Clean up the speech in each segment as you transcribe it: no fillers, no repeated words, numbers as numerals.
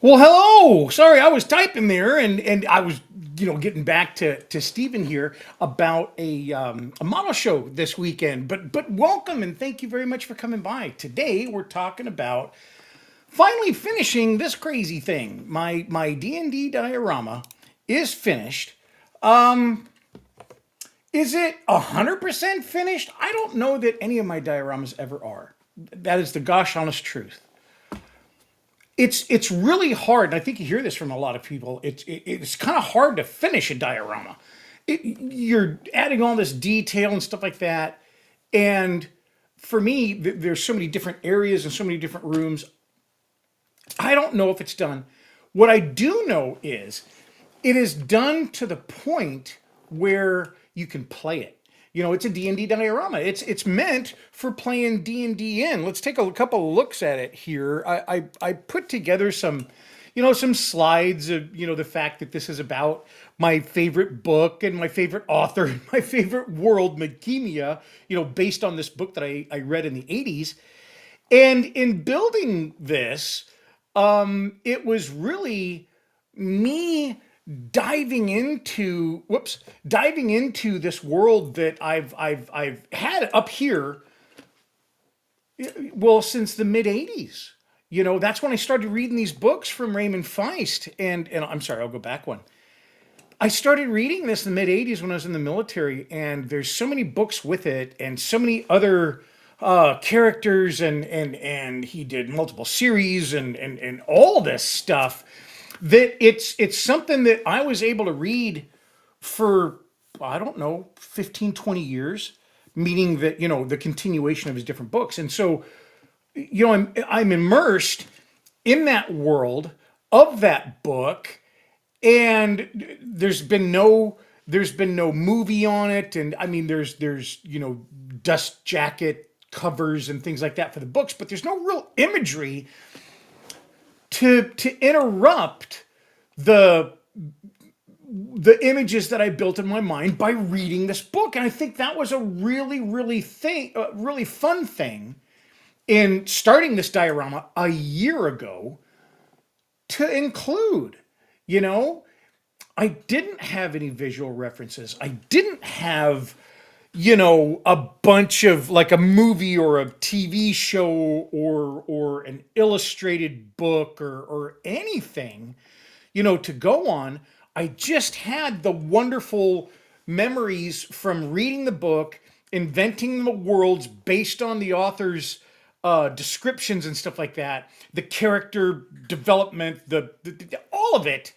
Well, hello. Sorry, I was typing there, and I was, getting back to Stephen here about a model show this weekend. But welcome and thank you very much for coming by. Today we're talking about finally finishing this crazy thing. My D&D diorama is finished. Is it 100% finished? I don't know that any of my dioramas ever are. That is the gosh honest truth. It's really hard, and I think you hear this from a lot of people. It's kind of hard to finish a diorama. You're adding all this detail and stuff like that, and for me, there's so many different areas and so many different rooms. I don't know if it's done. What I do know is it is done to the point where you can play it. It's a D&D diorama. It's meant for playing D&D in. Let's take a couple of looks at it here. I put together some slides of, the fact that this is about my favorite book and my favorite author and my favorite world, Magemia, based on this book that I read in the 80s. And in building this, it was really me diving into this world that I've had up here, well, since the mid 80s. That's when I started reading these books from Raymond Feist. And I'm sorry, I'll go back one. I started reading this in the mid 80s when I was in the military, and there's so many books with it and so many other characters, and he did multiple series and all this stuff, that it's something that I was able to read for, I don't know, 15, 20 years, meaning that, the continuation of his different books. And so, I'm immersed in that world of that book, and there's been no movie on it. And I mean, there's dust jacket covers and things like that for the books, but there's no real imagery to interrupt the the images that I built in my mind by reading this book. And I think that was a really fun thing in starting this diorama a year ago to include. You know, I didn't have any visual references. I didn't have, a bunch of like a movie or a TV show or an illustrated book or anything, to go on. I just had the wonderful memories from reading the book, inventing the worlds based on the author's descriptions and stuff like that, the character development, all of it.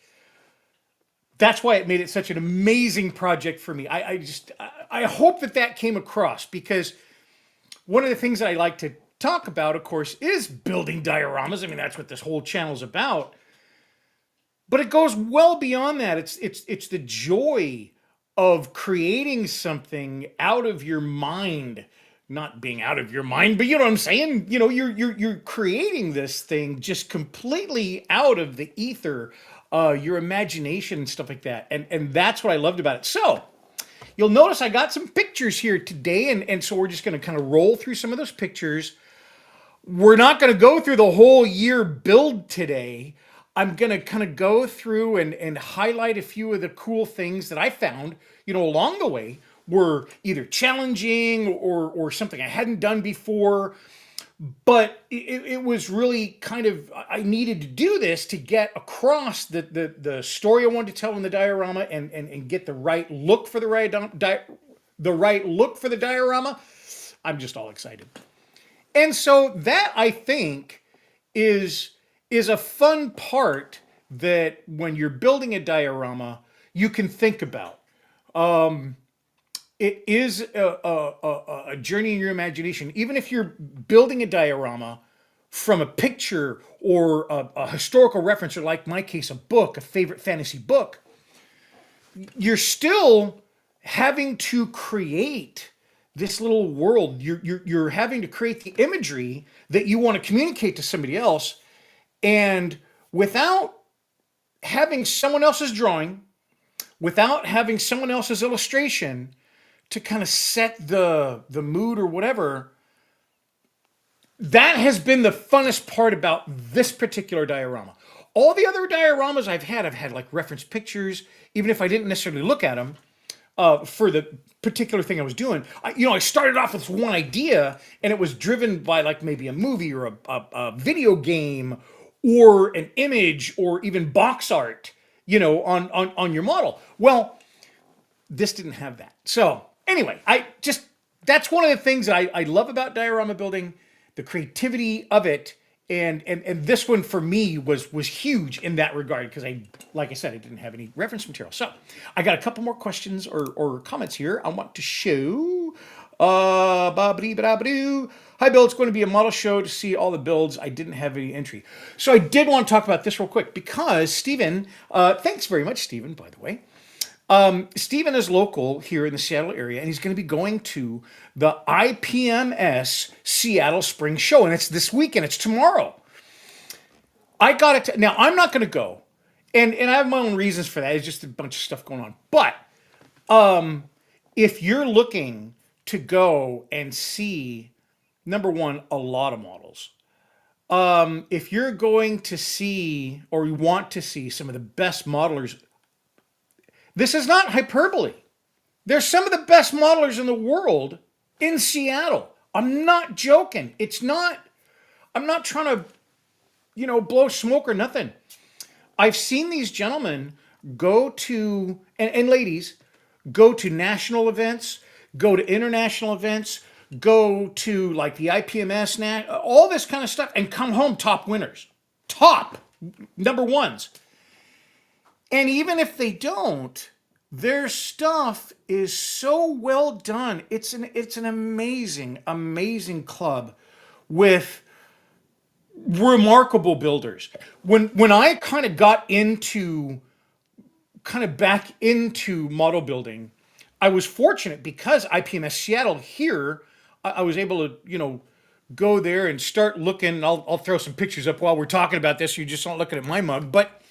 That's why it made it such an amazing project for me. I hope that came across, because one of the things that I like to talk about, of course, is building dioramas. I mean, that's what this whole channel's about. But it goes well beyond that. It's the joy of creating something out of your mind, not being out of your mind, but you know what I'm saying. You're creating this thing just completely out of the ether, your imagination and stuff like that. And that's what I loved about it. So you'll notice I got some pictures here today, and so we're just going to kind of roll through some of those pictures. We're not going to go through the whole year build today. I'm going to kind of go through and highlight a few of the cool things that I found, along the way, were either challenging or something I hadn't done before. But it was really kind of, I needed to do this to get across the story I wanted to tell in the diorama, and get the right look for the right look for the diorama. I'm just all excited. And so that, I think, is a fun part that when you're building a diorama, you can think about. It is a journey in your imagination. Even if you're building a diorama from a picture or a historical reference, or like my case, a book, a favorite fantasy book, you're still having to create this little world. You're having to create the imagery that you want to communicate to somebody else, and without having someone else's drawing, without having someone else's illustration to kind of set the mood or whatever, that has been the funnest part about this particular diorama. All the other dioramas I've had like reference pictures, even if I didn't necessarily look at them for the particular thing I was doing. I started off with one idea, and it was driven by like maybe a movie or a video game or an image or even box art, on your model. Well, this didn't have that. So anyway, that's one of the things that I love about diorama building, the creativity of it. And this one for me was huge in that regard because like I said, I didn't have any reference material. So I got a couple more questions or comments here I want to show. Hi Bill, it's going to be a model show to see all the builds. I didn't have any entry. So I did want to talk about this real quick because Stephen, thanks very much, Stephen, by the way. Stephen is local here in the Seattle area, and he's going to be going to the IPMS Seattle Spring Show, and it's this weekend. It's tomorrow. I got it. Now, I'm not going to go, and I have my own reasons for that. It's just a bunch of stuff going on. But if you're looking to go and see, number one, a lot of models, if you're going to see or you want to see some of the best modelers, this is not hyperbole. There's some of the best modelers in the world in Seattle. I'm not joking. I'm not trying to, blow smoke or nothing. I've seen these gentlemen go to, and ladies, go to national events, go to international events, go to like the IPMS, all this kind of stuff, and come home top winners. Top number ones. And even if they don't, their stuff is so well done. It's an amazing, amazing club with remarkable builders. When I kind of got back into model building, I was fortunate because IPMS Seattle here, I was able to, go there and start looking. I'll throw some pictures up while we're talking about this. You just aren't looking at my mug, but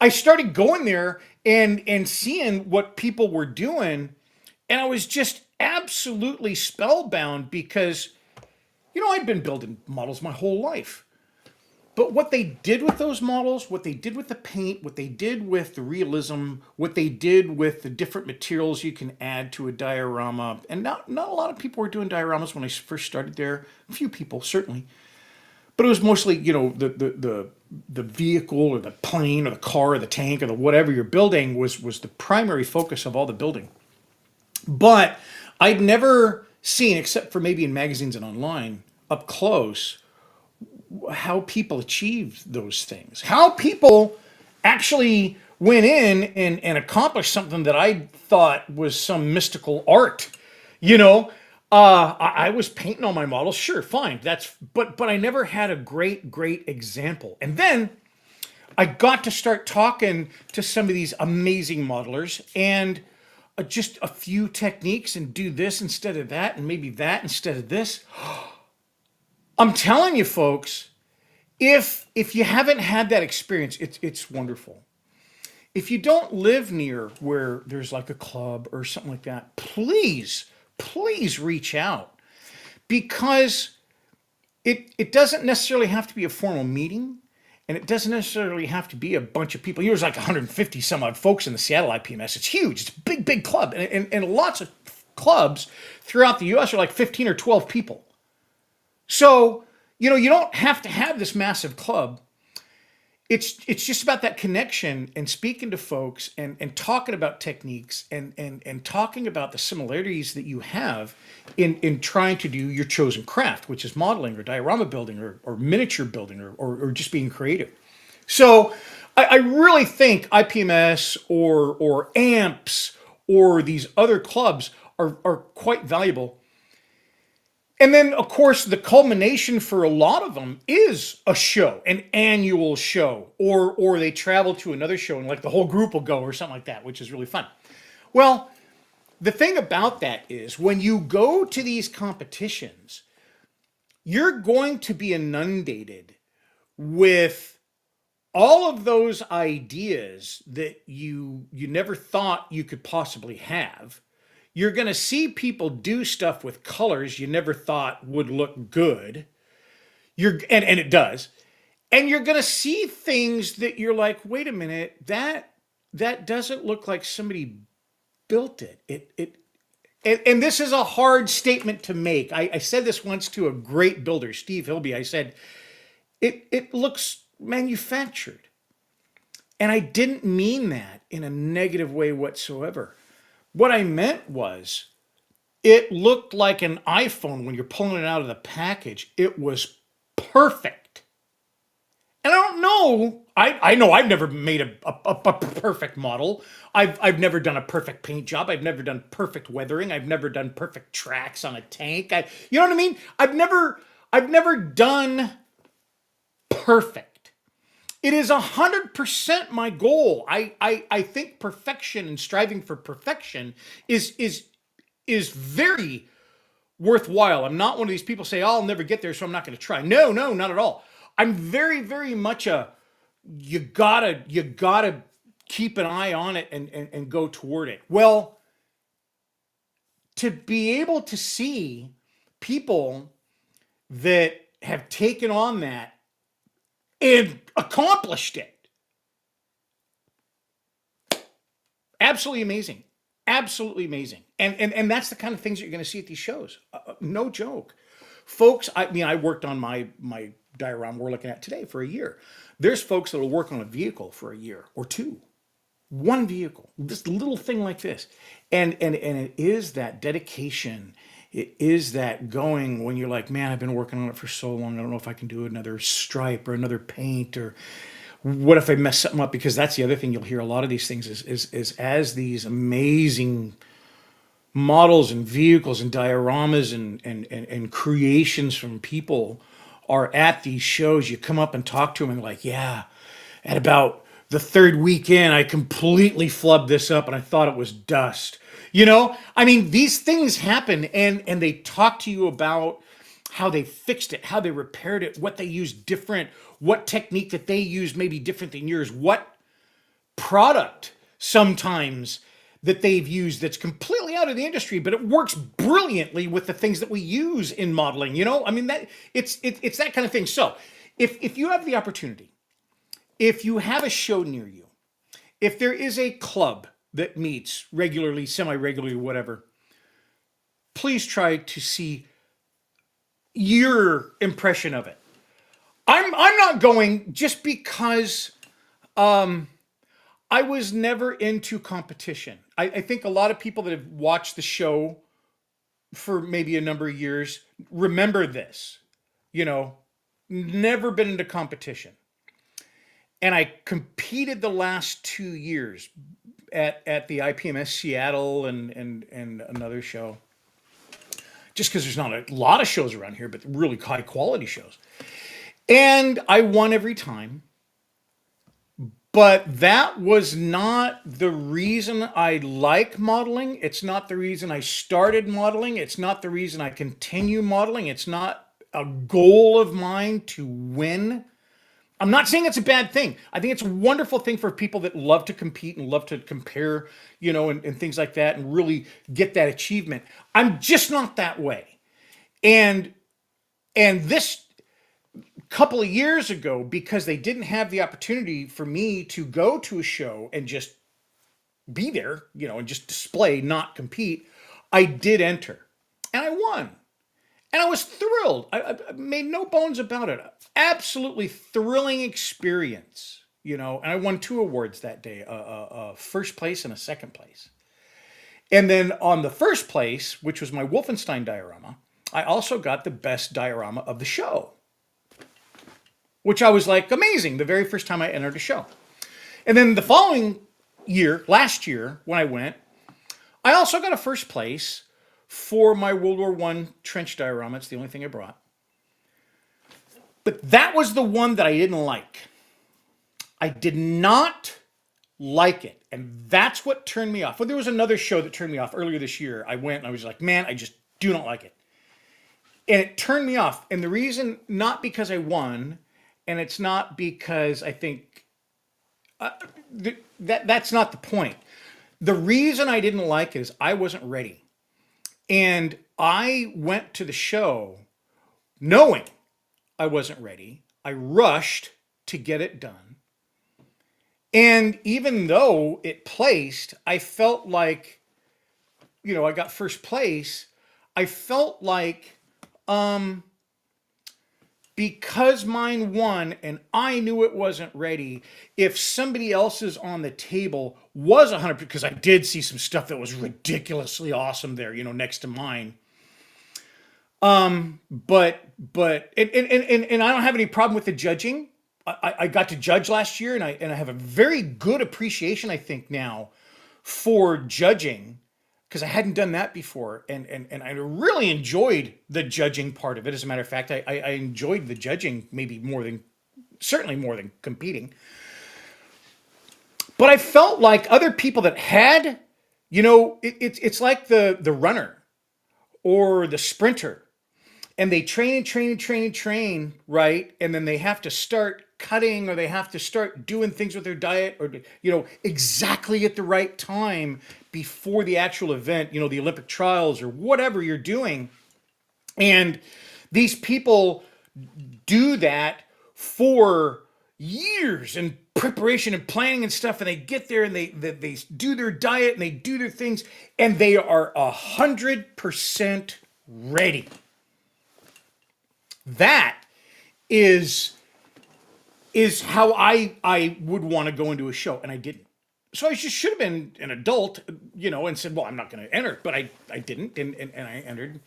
I started going there and seeing what people were doing, and I was just absolutely spellbound because, I'd been building models my whole life. But what they did with those models, what they did with the paint, what they did with the realism, what they did with the different materials you can add to a diorama, and not a lot of people were doing dioramas when I first started there. A few people, certainly. But it was mostly, the vehicle or the plane or the car or the tank or the whatever you're building was the primary focus of all the building. But I'd never seen, except for maybe in magazines and online, up close, how people achieved those things. How people actually went in and accomplished something that I thought was some mystical art. I was painting on my models, sure, fine. But I never had a great example. And then I got to start talking to some of these amazing modelers and just a few techniques and do this instead of that and maybe that instead of this. I'm telling you, folks, if you haven't had that experience, it's wonderful. If you don't live near where there's like a club or something like that, please reach out, because it doesn't necessarily have to be a formal meeting, and it doesn't necessarily have to be a bunch of people. There's like 150 some odd folks in the Seattle IPMS. It's huge. It's a big club, and lots of clubs throughout the U.S. are like 15 or 12 people. So you don't have to have this massive club. It's just about that connection and speaking to folks and talking about techniques and talking about the similarities that you have in trying to do your chosen craft, which is modeling or diorama building or miniature building or just being creative. So I really think IPMS or AMPS or these other clubs are quite valuable. And then, of course, the culmination for a lot of them is a show, an annual show, or they travel to another show and like the whole group will go or something like that, which is really fun. Well, the thing about that is when you go to these competitions, you're going to be inundated with all of those ideas that you never thought you could possibly have. You're going to see people do stuff with colors you never thought would look good. And it does. And you're going to see things that you're like, wait a minute, that doesn't look like somebody built it. And this is a hard statement to make. I said this once to a great builder, Steve Hilby. I said, it looks manufactured. And I didn't mean that in a negative way whatsoever. What I meant was it looked like an iPhone when you're pulling it out of the package. It was perfect. And I don't know. I know I've never made a perfect model. I've never done a perfect paint job. I've never done perfect weathering. I've never done perfect tracks on a tank. You know what I mean? I've never done perfect. It is 100% my goal. I think perfection and striving for perfection is very worthwhile. I'm not one of these people say, oh, I'll never get there, so I'm not going to try. No, not at all. I'm very, very much you gotta keep an eye on it and go toward it. Well, to be able to see people that have taken on that and accomplished it, absolutely amazing. Absolutely amazing. And that's the kind of things that you're going to see at these shows. No joke. Folks, I mean, I worked on my diorama we're looking at today for a year. There's folks that will work on a vehicle for a year or two. One vehicle, this little thing like this. And it is that dedication. It is that going when you're like, man, I've been working on it for so long. I don't know if I can do another stripe or another paint, or what if I mess something up? Because that's the other thing you'll hear a lot of these things is as these amazing models and vehicles and dioramas and creations from people are at these shows, you come up and talk to them and like, yeah, at about the third weekend, I completely flubbed this up and I thought it was dust. I mean, these things happen, and they talk to you about how they fixed it, how they repaired it, what they used different, what technique that they used maybe different than yours, what product sometimes that they've used that's completely out of the industry, but it works brilliantly with the things that we use in modeling. I mean, that it's that kind of thing. So if you have the opportunity, if you have a show near you, if there is a club that meets regularly, semi-regularly, whatever, please try to see your impression of it. I'm not going just because I was never into competition. I think a lot of people that have watched the show for maybe a number of years remember this. You know, never been into competition. And I competed the last 2 years at the IPMS Seattle and another show. Just because there's not a lot of shows around here, but really high quality shows. And I won every time. But that was not the reason I like modeling. It's not the reason I started modeling. It's not the reason I continue modeling. It's not a goal of mine to win. I'm not saying it's a bad thing. I think it's a wonderful thing for people that love to compete and love to compare, and things like that and really get that achievement. I'm just not that way. And this couple of years ago, because they didn't have the opportunity for me to go to a show and just be there, and just display, not compete, I did enter and I won. And I was thrilled. I made no bones about it. Absolutely thrilling experience, and I won 2 awards that day, a first place and a second place. And then on the first place, which was my Wolfenstein diorama, I also got the best diorama of the show, which I was like, amazing, the very first time I entered a show. And then the following year, last year, when I went, I also got a first place for my World War I trench diorama. It's the only thing I brought. But that was the one that I didn't like. I did not like it. And that's what turned me off. Well, there was another show that turned me off earlier this year. I went and I was like, man, I just do not like it. And it turned me off. And the reason, not because I won, and it's not because I think that's not the point. The reason I didn't like it is I wasn't ready. And I went to the show knowing I wasn't ready. I rushed to get it done. And even though it placed, I felt like, I got first place. I felt like, because mine won and I knew it wasn't ready, if somebody else's on the table was 100, because I did see some stuff that was ridiculously awesome there, next to mine. But I don't have any problem with the judging. I got to judge last year, and I have a very good appreciation, I think, now for judging, because I hadn't done that before, and I really enjoyed the judging part of it. As a matter of fact, I enjoyed the judging maybe certainly more than competing. But I felt like other people that had, it's like the runner or the sprinter, and they train and train and train and train, right? And then they have to start cutting, or they have to start doing things with their diet, or, exactly at the right time before the actual event, the Olympic trials or whatever you're doing. And these people do that for years and preparation and planning and stuff, and they get there and they do their diet and they do their things, and they are 100% ready. That is how I would want to go into a show, and I didn't. So I just should have been an adult, and said, well, I'm not going to enter, but I didn't, and I entered.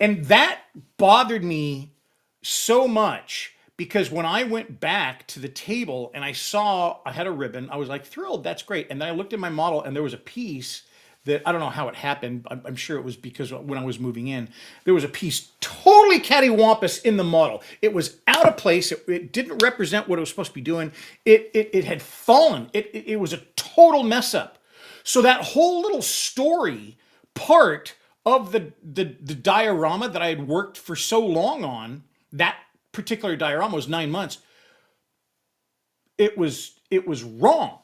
And that bothered me so much, because when I went back to the table and I saw I had a ribbon, I was like thrilled, that's great. And then I looked at my model, and there was a piece that, I don't know how it happened. I'm sure it was because when I was moving in, there was a piece totally cattywampus in the model. It was out of place. It didn't represent what it was supposed to be doing. It had fallen. It was a total mess up. So that whole little story part of the diorama that I had worked for so long on, that particular diorama was 9 months. It was wrong.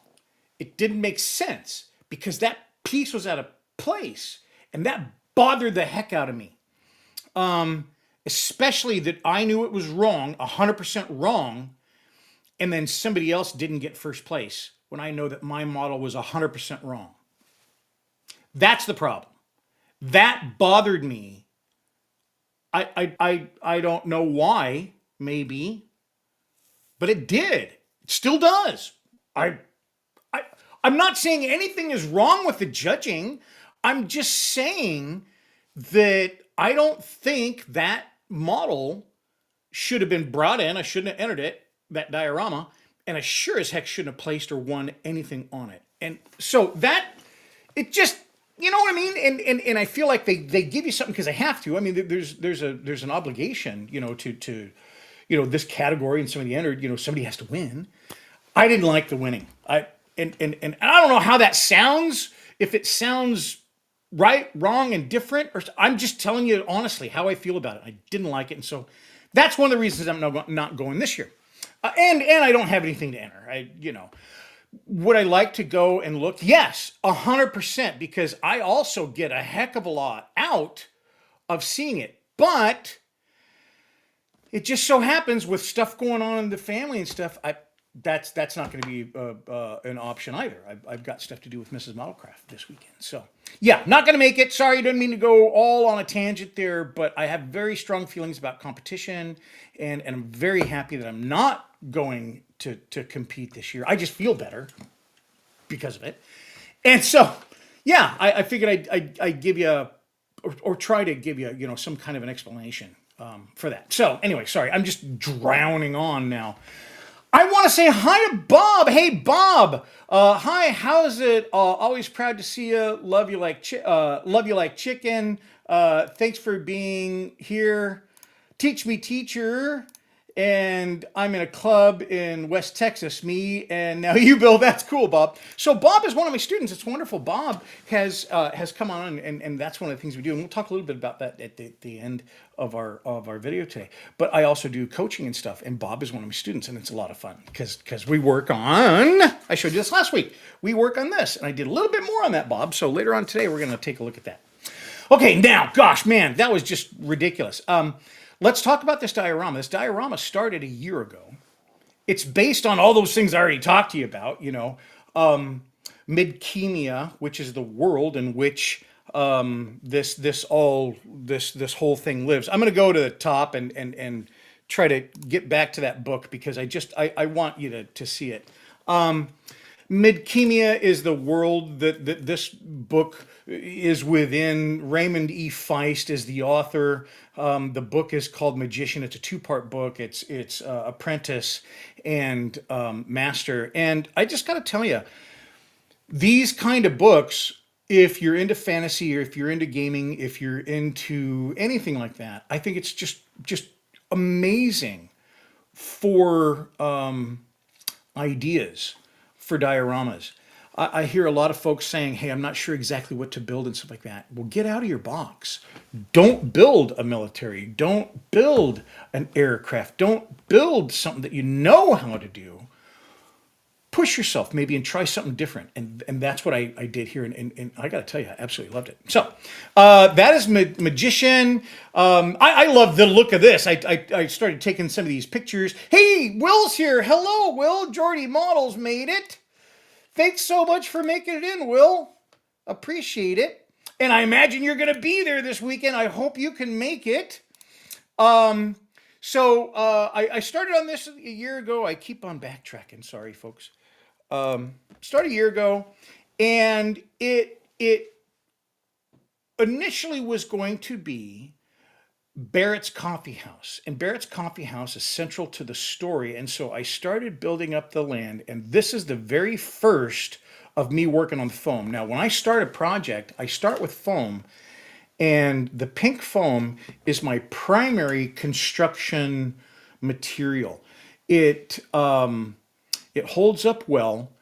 It didn't make sense, because that piece was out of place, and that bothered the heck out of me. Especially that I knew it was wrong, 100% wrong, and then somebody else didn't get first place when I know that my model was 100% wrong. That's the problem. That bothered me. I don't know why, maybe, but it did. It still does. I'm not saying anything is wrong with the judging. I'm just saying that I don't think that model should have been brought in. I shouldn't have entered it, that diorama, and I sure as heck shouldn't have placed or won anything on it. And so it just, you know what I mean? And I feel like they give you something because they have to. I mean, there's an obligation, to this category, and somebody entered, somebody has to win. I didn't like the winning. And I don't know how that sounds, if it sounds right, wrong, and different, or I'm just telling you honestly how I feel about it. I didn't like it, and so that's one of the reasons I'm not going this year. And I don't have anything to enter. Would I like to go and look? Yes, 100%, because I also get a heck of a lot out of seeing it. But it just so happens, with stuff going on in the family and stuff, that's not going to be an option either. I've got stuff to do with Mrs. Modelcraft this weekend. So, yeah, not going to make it. Sorry, didn't mean to go all on a tangent there, but I have very strong feelings about competition, and I'm very happy that I'm not going to compete this year. I just feel better because of it. And so, yeah, I figured I'd give you, or try to give you, some kind of an explanation for that. So, anyway, sorry, I'm just drowning on now. I want to say hi to Bob. Hey, Bob. Hi. How's it? Always proud to see you. Love you like chicken. Thanks for being here. Teach me, teacher. And I'm in a club in West Texas. Me and now you, Bill. That's cool, Bob. So Bob is one of my students. It's wonderful. Bob has come on, and that's one of the things we do. And we'll talk a little bit about that at the end of our video today. But I also do coaching and stuff. And Bob is one of my students, and it's a lot of fun because we work on. I showed you this last week. We work on this, and I did a little bit more on that, Bob. So later on today, we're going to take a look at that. Okay, now, gosh, man, that was just ridiculous. Let's talk about this diorama. This diorama started a year ago, it's based on all those things I already talked to you about, um, midchemia, which is the world in which this whole thing lives. I'm going to go to the top and try to get back to that book because I want you to see it. Midchemia is the world that this book is within. Raymond E. Feist is the author. The book is called Magician. It's a two-part book. It's apprentice and master. And I just got to tell you, these kind of books, if you're into fantasy or if you're into gaming, if you're into anything like that, I think it's just amazing for ideas for dioramas. I hear a lot of folks saying, hey, I'm not sure exactly what to build and stuff like that. Well, get out of your box. Don't build a military. Don't build an aircraft. Don't build something that you know how to do. Push yourself maybe and try something different. And that's what I did here. And I got to tell you, I absolutely loved it. So that is Magician. I love the look of this. I started taking some of these pictures. Hey, Will's here. Hello, Will. Jordy Models made it. Thanks so much for making it in, Will. Appreciate it. And I imagine you're going to be there this weekend. I hope you can make it. I started on this a year ago. I keep on backtracking. Sorry, folks. Started a year ago, and it initially was going to be Barrett's Coffee House, and Barrett's Coffee House is central to the story. And so I started building up the land, and this is the very first of me working on foam. Now, when I start a project, I start with foam, and the pink foam is my primary construction material. It holds up well.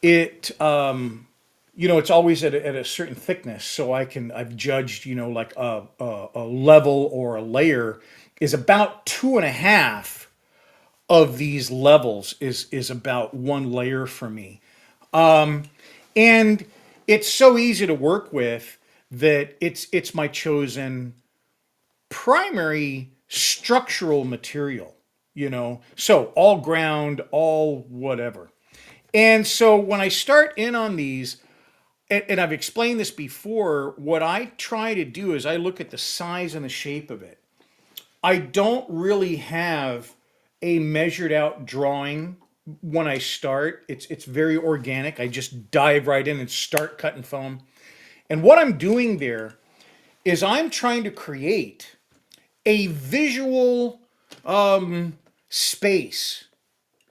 It's always at a certain thickness, so I've judged, like a level or a layer is about 2.5 of these levels is about one layer for me. And it's so easy to work with that it's my chosen primary structural material, So all ground, all whatever. And so when I start in on these, and I've explained this before, what I try to do is I look at the size and the shape of it. I don't really have a measured out drawing when I start. It's very organic. I just dive right in and start cutting foam. And what I'm doing there is I'm trying to create a visual space,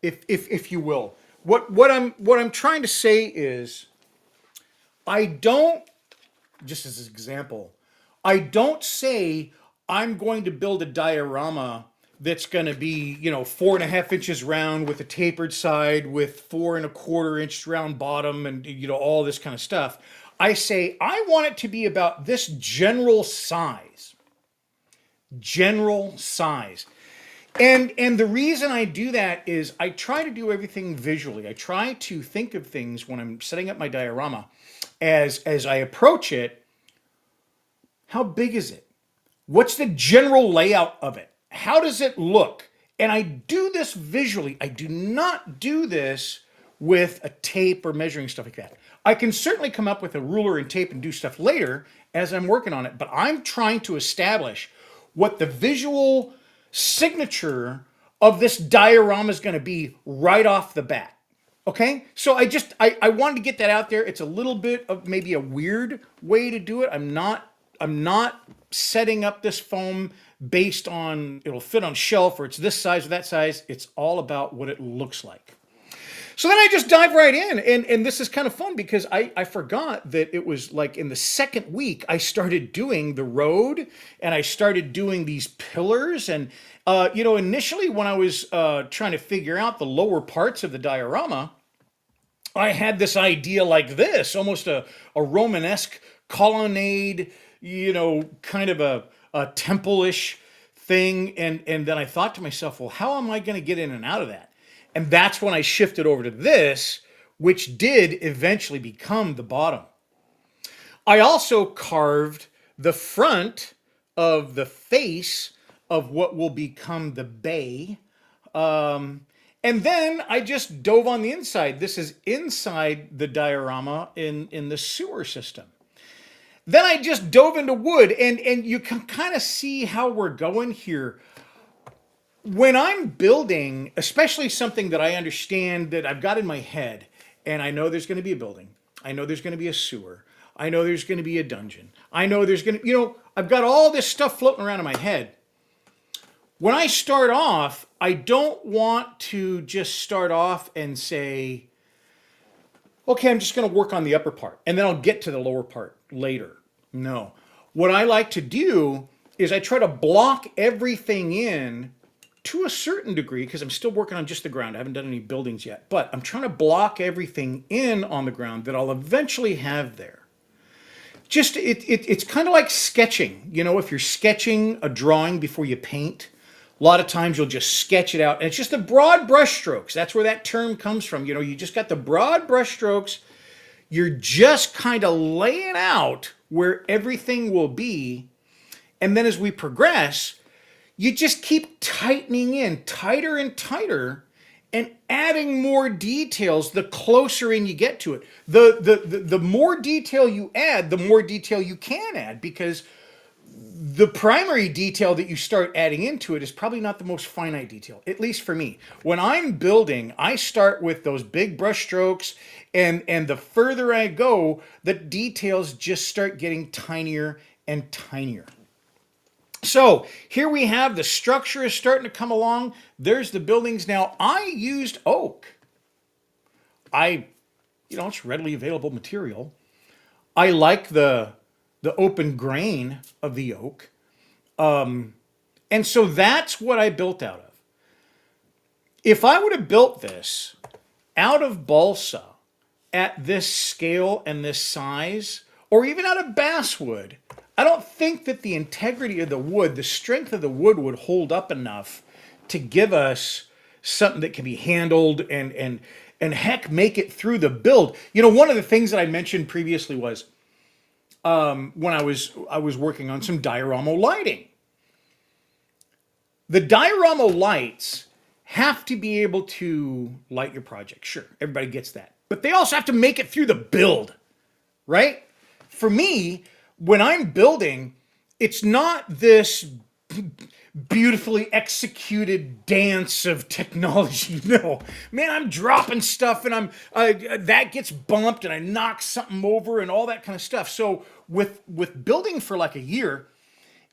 if you will. What I'm trying to say is I don't, just as an example, I don't say I'm going to build a diorama that's going to be, 4.5 inches round with a tapered side with 4.25 inch round bottom and, all this kind of stuff. I say I want it to be about this general size. General size. And the reason I do that is I try to do everything visually. I try to think of things when I'm setting up my diorama as I approach it. How big is it? What's the general layout of it? How does it look? And I do this visually. I do not do this with a tape or measuring stuff like that. I can certainly come up with a ruler and tape and do stuff later as I'm working on it, but I'm trying to establish what the visual signature of this diorama is going to be right off the bat. Okay, so I wanted to get that out there. It's a little bit of maybe a weird way to do it. I'm not setting up this foam based on it'll fit on shelf or it's this size or that size. It's all about what it looks like. So then I just dive right in, and this is kind of fun because I forgot that it was like in the second week I started doing the road and I started doing these pillars. And initially when I was trying to figure out the lower parts of the diorama, I had this idea like this, almost a Romanesque colonnade, kind of a temple-ish thing. And then I thought to myself, well, how am I going to get in and out of that? And that's when I shifted over to this, which did eventually become the bottom. I also carved the front of the face of what will become the bay. And then I just dove on the inside. This is inside the diorama in the sewer system. Then I just dove into wood, and you can kind of see how we're going here. When I'm building, especially something that I understand that I've got in my head, and I know there's going to be a building, I know there's going to be a sewer, I know there's going to be a dungeon, I know there's going to, I've got all this stuff floating around in my head. When I start off, I don't want to just start off and say, okay, I'm just going to work on the upper part and then I'll get to the lower part later. No. What I like to do is I try to block everything in to a certain degree because I'm still working on just the ground. I haven't done any buildings yet, but I'm trying to block everything in on the ground that I'll eventually have there. Just it's kind of like sketching. If you're sketching a drawing before you paint, a lot of times you'll just sketch it out, and it's just the broad brush strokes. That's where that term comes from. You just got the broad brush strokes. You're just kind of laying out where everything will be. And then as we progress, you just keep tightening in tighter and tighter and adding more details the closer in you get to it. The more detail you add, the more detail you can add, because the primary detail that you start adding into it is probably not the most finite detail, at least for me. When I'm building, I start with those big brush strokes, and the further I go, the details just start getting tinier and tinier. So here we have the structure is starting to come along. There's the buildings. Now I used oak. It's readily available material. I like the open grain of the oak. And so that's what I built out of. If I would have built this out of balsa at this scale and this size, or even out of basswood, I don't think that the integrity of the wood, the strength of the wood would hold up enough to give us something that can be handled and heck, make it through the build. One of the things that I mentioned previously was when I was working on some diorama lighting. The diorama lights have to be able to light your project. Sure, everybody gets that. But they also have to make it through the build, right? For me, when I'm building, it's not this beautifully executed dance of technology. No, man, I'm dropping stuff and that gets bumped and I knock something over and all that kind of stuff. So with building for like a year,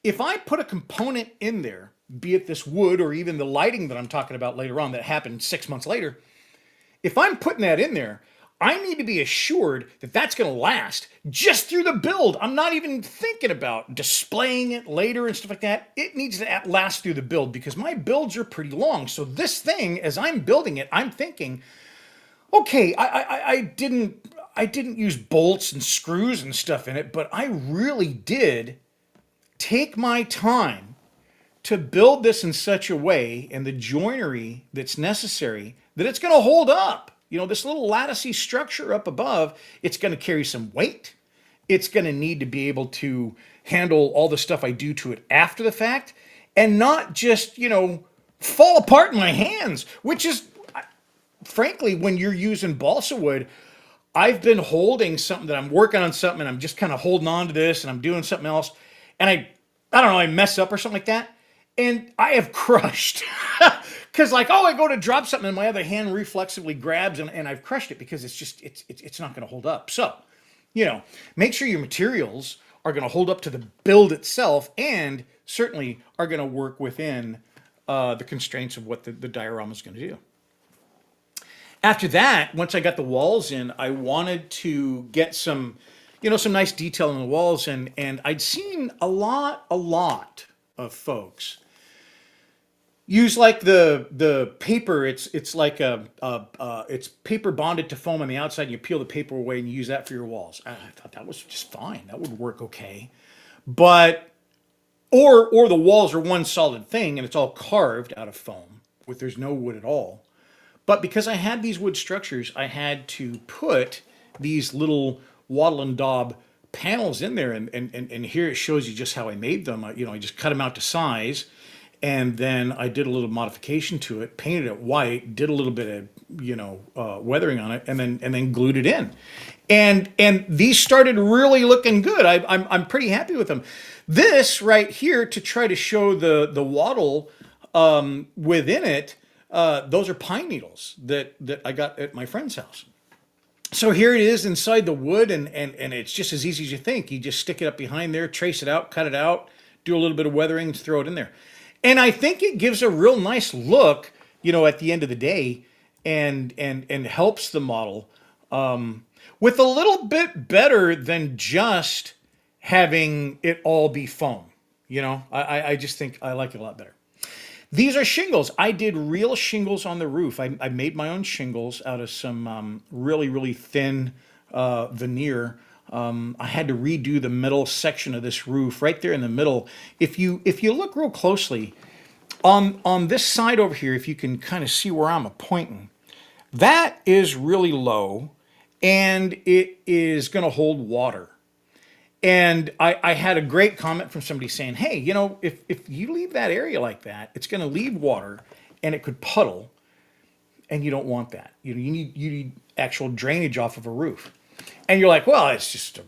if I put a component in there, be it this wood or even the lighting that I'm talking about later on that happened 6 months later, if I'm putting that in there, I need to be assured that that's going to last just through the build. I'm not even thinking about displaying it later and stuff like that. It needs to last through the build because my builds are pretty long. So this thing, as I'm building it, I'm thinking, okay, I didn't use bolts and screws and stuff in it, but I really did take my time to build this in such a way and the joinery that's necessary that it's going to hold up. This little latticey structure up above, it's going to carry some weight. It's going to need to be able to handle all the stuff I do to it after the fact and not just, fall apart in my hands, which is, frankly, when you're using balsa wood, I've been holding something that I'm working on something and I'm just kind of holding on to this and I'm doing something else. And I don't know, I mess up or something like that. And I have crushed because I go to drop something and my other hand reflexively grabs and I've crushed it because it's not going to hold up. So, make sure your materials are going to hold up to the build itself and certainly are going to work within the constraints of what the diorama is going to do. After that, once I got the walls in, I wanted to get some nice detail in the walls and I'd seen a lot of folks use like the paper. It's like it's paper bonded to foam on the outside. And you peel the paper away and you use that for your walls. I thought that was just fine. That would work okay. But or the walls are one solid thing and it's all carved out of foam there's no wood at all. But because I had these wood structures, I had to put these little wattle and daub panels in there, and here it shows you just how I made them. I just cut them out to size. And then I did a little modification to it, painted it white, did a little bit of weathering on it, and then glued it in. And these started really looking good. I'm pretty happy with them. This right here, to try to show the wattle within it, those are pine needles that I got at my friend's house. So here it is inside the wood, and it's just as easy as you think. You just stick it up behind there, trace it out, cut it out, do a little bit of weathering, throw it in there. And I think it gives a real nice look, at the end of the day, and helps the model with a little bit better than just having it all be foam. I just think I like it a lot better. These are shingles. I did real shingles on the roof. I made my own shingles out of some really, really thin veneer. I had to redo the middle section of this roof right there in the middle. If you look real closely, on this side over here, if you can kind of see where I'm pointing, that is really low, and it is going to hold water. And I had a great comment from somebody saying, hey, if you leave that area like that, it's going to leave water and it could puddle, and you don't want that. You need actual drainage off of a roof. And you're like, well, it's just a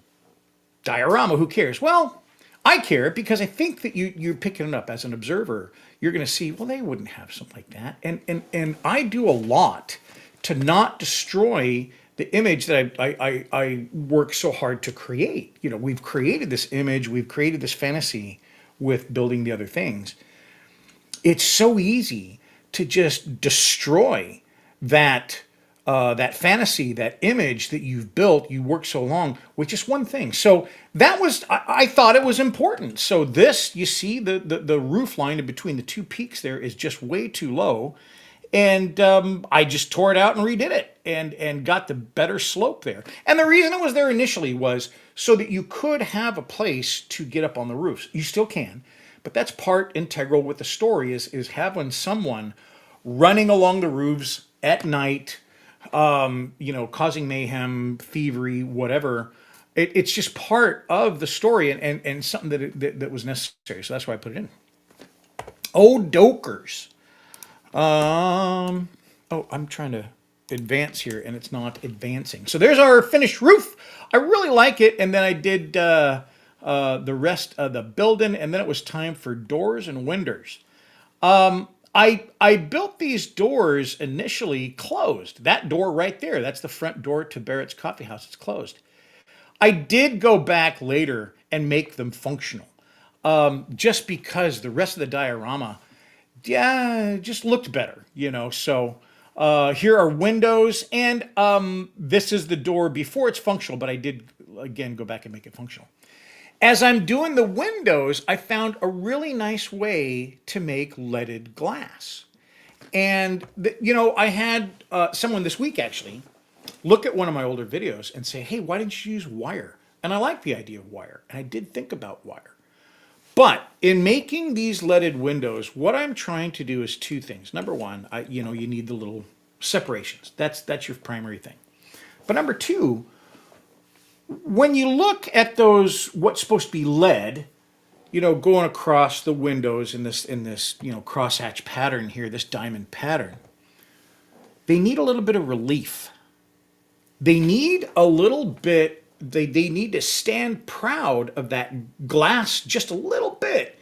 diorama. Who cares? Well, I care, because I think that you're picking it up as an observer. You're going to see, well, they wouldn't have something like that. And I do a lot to not destroy the image that I work so hard to create. We've created this image, we've created this fantasy with building the other things. It's so easy to just destroy that that fantasy, that image that you've built, you worked so long with just one thing. So that was, I thought it was important. So this, you see, the roof line in between the two peaks there is just way too low. And I just tore it out and redid it and got the better slope there. And the reason it was there initially was so that you could have a place to get up on the roofs. You still can, but that's part integral with the story is having someone running along the roofs at night, causing mayhem, thievery, whatever. It's just part of the story and something that was necessary. So that's why I put it in. Oh, dokers. I'm trying to advance here and it's not advancing. So there's our finished roof. I really like it. And then I did the rest of the building, and then it was time for doors and windows. I built these doors initially closed. That door right there, that's the front door to Barrett's Coffee House. It's closed. I did go back later and make them functional, just because the rest of the diorama, yeah, just looked better, So here are windows, and this is the door before it's functional, but I did, again, go back and make it functional. As I'm doing the windows, I found a really nice way to make leaded glass. And, I had someone this week actually look at one of my older videos and say, hey, why didn't you use wire? And I like the idea of wire, and I did think about wire. But in making these leaded windows, what I'm trying to do is two things. Number one, you need the little separations. That's your primary thing. But number two, when you look at those, what's supposed to be lead, going across the windows in this crosshatch pattern here, this diamond pattern, they need a little bit of relief. They need a little bit, they need to stand proud of that glass just a little bit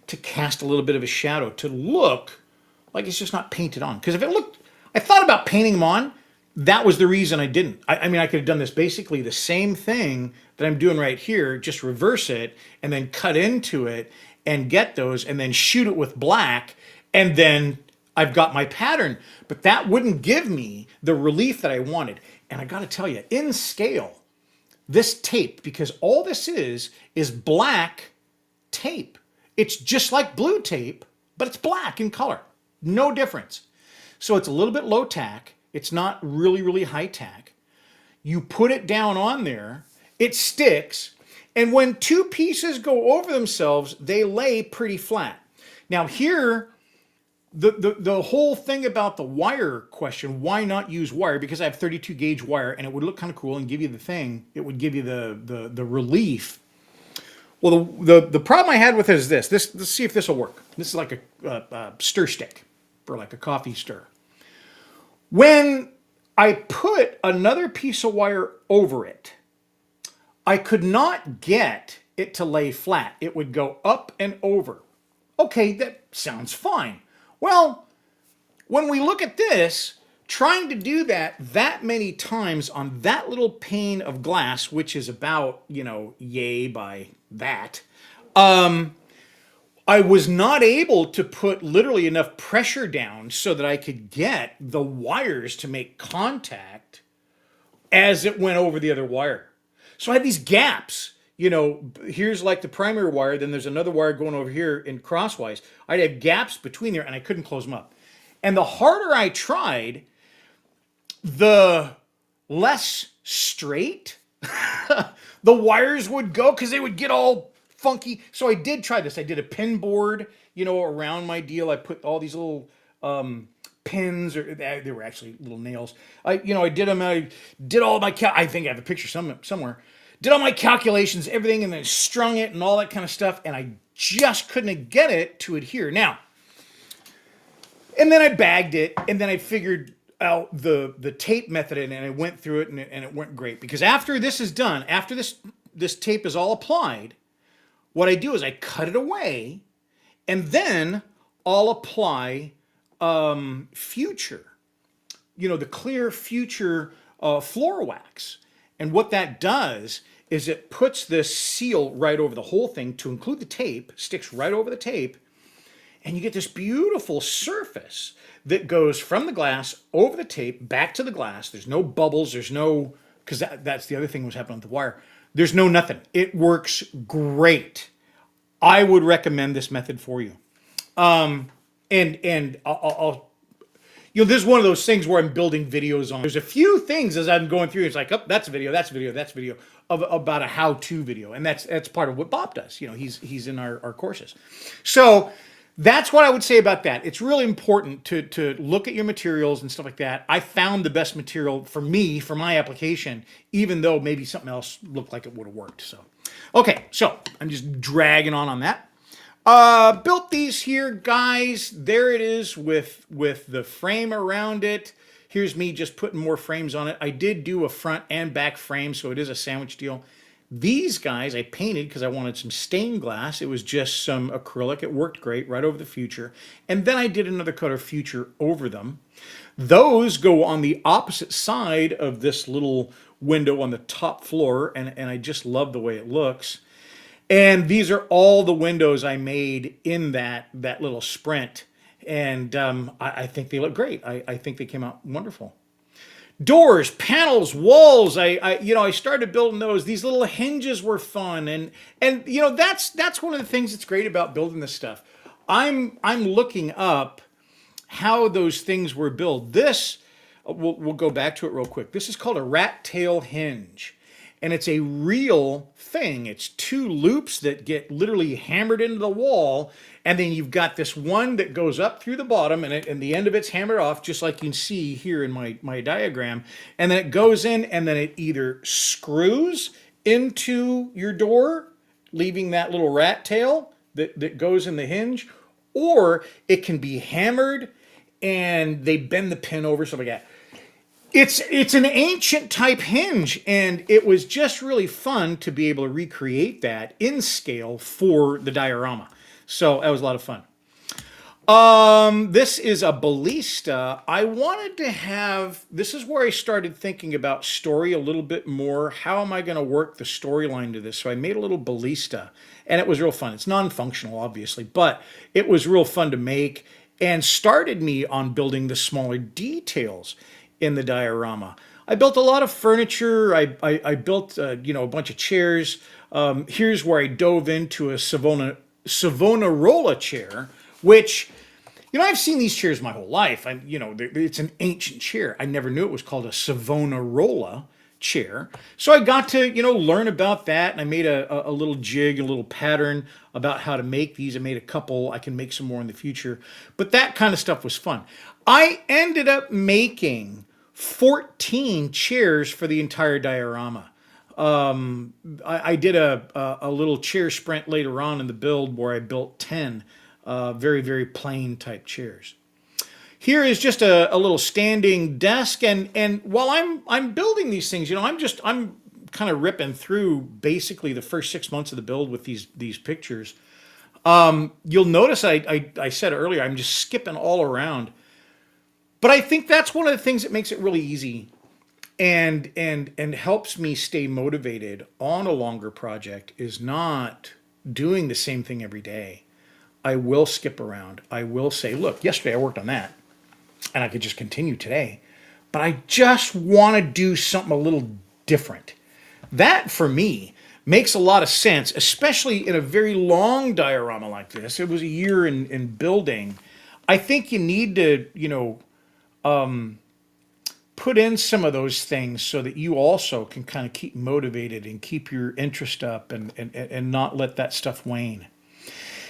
to cast a little bit of a shadow, to look like it's just not painted on. Because if it looked, I thought about painting them on. That was the reason I didn't. I mean, I could have done this basically the same thing that I'm doing right here, just reverse it and then cut into it and get those and then shoot it with black, and then I've got my pattern. But that wouldn't give me the relief that I wanted. And I got to tell you, in scale, this tape, because all this is black tape. It's just like blue tape, but it's black in color. No difference. So it's a little bit low tack. It's not really, really high tack. You put it down on there, it sticks, and when two pieces go over themselves, they lay pretty flat. Now here, the whole thing about the wire question, why not use wire? Because I have 32 gauge wire and it would look kind of cool and give you the thing, it would give you the relief. Well, the problem I had with it is this. Let's see if this will work. This is like a stir stick for like a coffee stir. When I put another piece of wire over it, I could not get it to lay flat. It would go up and over. Okay, that sounds fine. Well, when we look at this, trying to do that many times on that little pane of glass, which is about, yay by that, I was not able to put literally enough pressure down so that I could get the wires to make contact as it went over the other wire. So I had these gaps. Here's like the primary wire, then there's another wire going over here in crosswise. I'd have gaps between there and I couldn't close them up. And the harder I tried, the less straight the wires would go because they would get all funky. So I did try this. I did a pin board, around my deal. I put all these little pins, or they were actually little nails. I did them. I did all my I think I have a picture somewhere. Did all my calculations, everything, and then strung it and all that kind of stuff. And I just couldn't get it to adhere. Now, and then I bagged it, and then I figured out the tape method, and I went through it, and it went great. Because after this is done, after this tape is all applied, what I do is I cut it away, and then I'll apply Future, the clear Future floor wax. And what that does is it puts this seal right over the whole thing to include the tape, sticks right over the tape, and you get this beautiful surface that goes from the glass over the tape back to the glass. There's no bubbles. There's no, because that's the other thing that was happening with the wire. There's no nothing. It works great. I would recommend this method for you. And I'll this is one of those things where I'm building videos on. There's a few things as I'm going through. It's like, oh, that's a video, that's a video, that's a video about a how-to video, and that's part of what Bob does. He's in our courses. So that's what I would say about that. It's really important to look at your materials and stuff like that. I found the best material for me, for my application, even though maybe something else looked like it would have worked. So, okay, so I'm just dragging on that. Built these here, guys. There it is with the frame around it. Here's me just putting more frames on it. I did do a front and back frame, so it is a sandwich deal. These guys I painted because I wanted some stained glass. It was just some acrylic. It worked great right over the Future. And then I did another coat of Future over them. Those go on the opposite side of this little window on the top floor, and I just love the way it looks. And these are all the windows I made in that little sprint. And I think they look great. I think they came out wonderful. Doors, panels, walls. I started building those. These little hinges were fun, and that's one of the things that's great about building this stuff. I'm looking up how those things were built. This we'll go back to it real quick. This is called a rat tail hinge. And it's a real thing. It's two loops that get literally hammered into the wall. And then you've got this one that goes up through the bottom, and the end of it's hammered off, just like you can see here in my diagram. And then it goes in, and then it either screws into your door, leaving that little rat tail that goes in the hinge, or it can be hammered, and they bend the pin over, stuff like that. It's an ancient type hinge, and it was just really fun to be able to recreate that in scale for the diorama. So that was a lot of fun. This is a ballista. I wanted to have, this is where I started thinking about story a little bit more. How am I going to work the storyline to this? So I made a little ballista, and it was real fun. It's non-functional, obviously, but it was real fun to make and started me on building the smaller details in the diorama. I built a lot of furniture. I built a bunch of chairs. Here's where I dove into a Savonarola chair, which I've seen these chairs my whole life. It's an ancient chair. I never knew it was called a Savonarola chair. So I got to learn about that, and I made a little jig, a little pattern about how to make these. I made a couple. I can make some more in the future, but that kind of stuff was fun. I ended up making 14 chairs for the entire diorama. I did a little chair sprint later on in the build where I built 10 very, very plain type chairs. Here is just a little standing desk, and while I'm building these things, I'm kind of ripping through basically the first 6 months of the build with these pictures. You'll notice I said earlier I'm just skipping all around, but I think that's one of the things that makes it really easy and helps me stay motivated on a longer project is not doing the same thing every day. I will skip around. I will say, look, yesterday I worked on that and I could just continue today, but I just want to do something a little different. That for me makes a lot of sense, especially in a very long diorama like this. It was a year in building. I think you need to, put in some of those things so that you also can kind of keep motivated and keep your interest up and not let that stuff wane.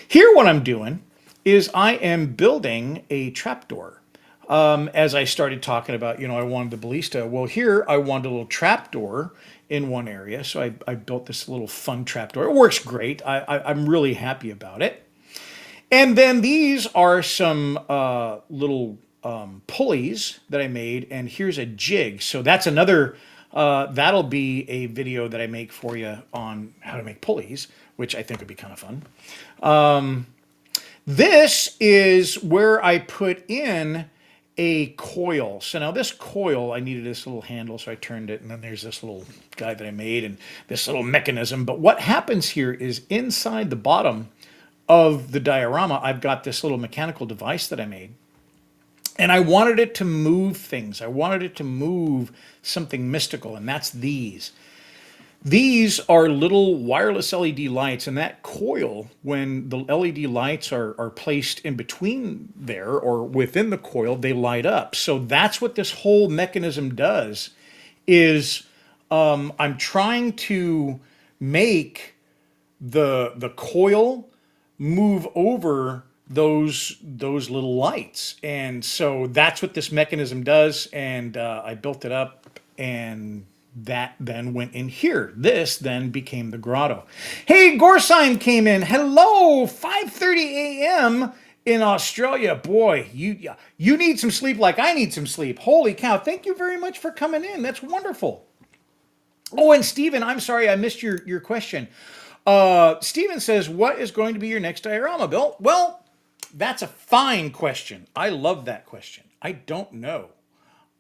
Here, what I'm doing is I am building a trapdoor. As I started talking about, I wanted the ballista. Well, here I wanted a little trapdoor in one area, so I built this little fun trapdoor. It works great. I'm really happy about it. And then these are some little pulleys that I made, and here's a jig. So that's another, that'll be a video that I make for you on how to make pulleys, which I think would be kind of fun. This is where I put in a coil. So now this coil, I needed this little handle, so I turned it, and then there's this little guy that I made and this little mechanism. But what happens here is inside the bottom of the diorama, I've got this little mechanical device that I made. And I wanted it to move things. I wanted it to move something mystical, and that's these. These are little wireless LED lights, and that coil, when the LED lights are placed in between there or within the coil, they light up. So that's what this whole mechanism does, is I'm trying to make the coil move over those little lights. And so that's what this mechanism does. And I built it up, and that then went in here. This then became the grotto. Hey, Gorsheim came in. Hello, 5:30 a.m. in Australia. Boy, you need some sleep like I need some sleep. Holy cow. Thank you very much for coming in. That's wonderful. Oh, and Stephen, I'm sorry I missed your question. Stephen says, what is going to be your next diorama, Bill? Well, that's a fine question. I love that question. I don't know.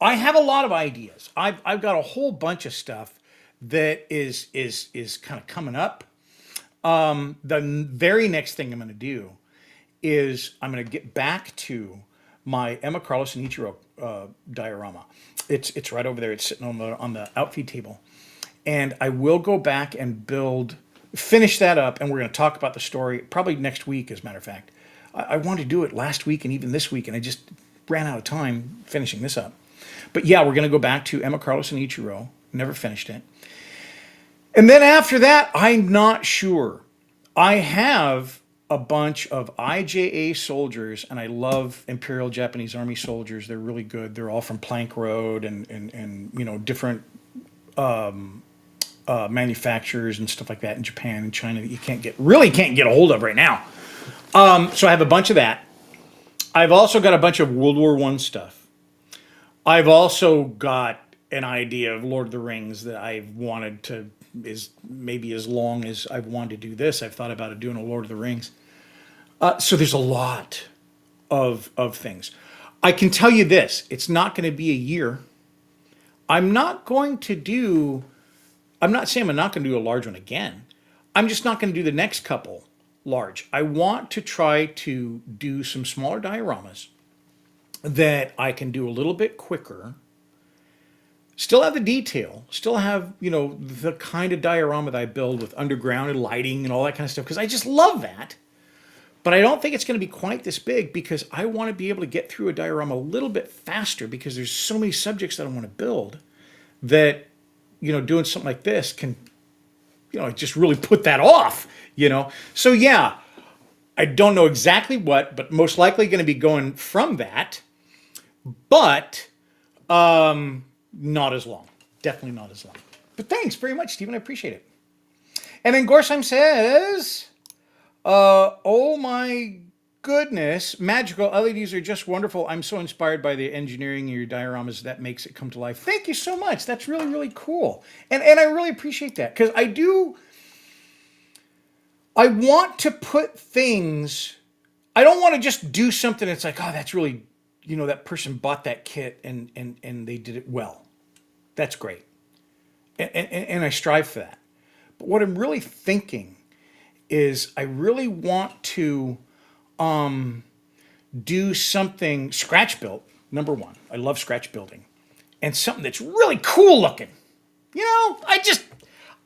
I have a lot of ideas. I've got a whole bunch of stuff that is kind of coming up. The very next thing I'm going to do is I'm going to get back to my Emma Carlos and Ichiro diorama. It's right over there. It's sitting on the outfeed table, and I will go back and finish that up, and we're going to talk about the story probably next week. As a matter of fact, I wanted to do it last week and even this week, and I just ran out of time finishing this up. But yeah, we're going to go back to Emma Carlos and Ichiro. Never finished it. And then after that, I'm not sure. I have a bunch of IJA soldiers, and I love Imperial Japanese Army soldiers. They're really good. They're all from Plank Road and different manufacturers and stuff like that in Japan and China that you really can't get a hold of right now. So I have a bunch of that. I've also got a bunch of World War I stuff. I've also got an idea of Lord of the Rings that I've wanted to, is maybe as long as I've wanted to do this, I've thought about doing a Lord of the Rings. So there's a lot of things. I can tell you this, it's not going to be a year. I'm not saying I'm not going to do a large one again. I'm just not going to do the next couple large. I want to try to do some smaller dioramas that I can do a little bit quicker, still have the detail, still have, the kind of diorama that I build with underground and lighting and all that kind of stuff, because I just love that. But I don't think it's going to be quite this big, because I want to be able to get through a diorama a little bit faster, because there's so many subjects that I want to build that, doing something like this can, just really put that off, So yeah, I don't know exactly what, but most likely going to be going from that, but not as long. Definitely not as long. But thanks very much, Stephen. I appreciate it. And then Gorsheim says, oh my goodness, magical. LEDs are just wonderful. I'm so inspired by the engineering in your dioramas that makes it come to life. Thank you so much. That's really, really cool. And I really appreciate that because I want to put things, I don't want to just do something that's like, oh, that's really, that person bought that kit and they did it well. That's great. And I strive for that. But what I'm really thinking is I really want to do something scratch built. Number one, I love scratch building, and something that's really cool looking.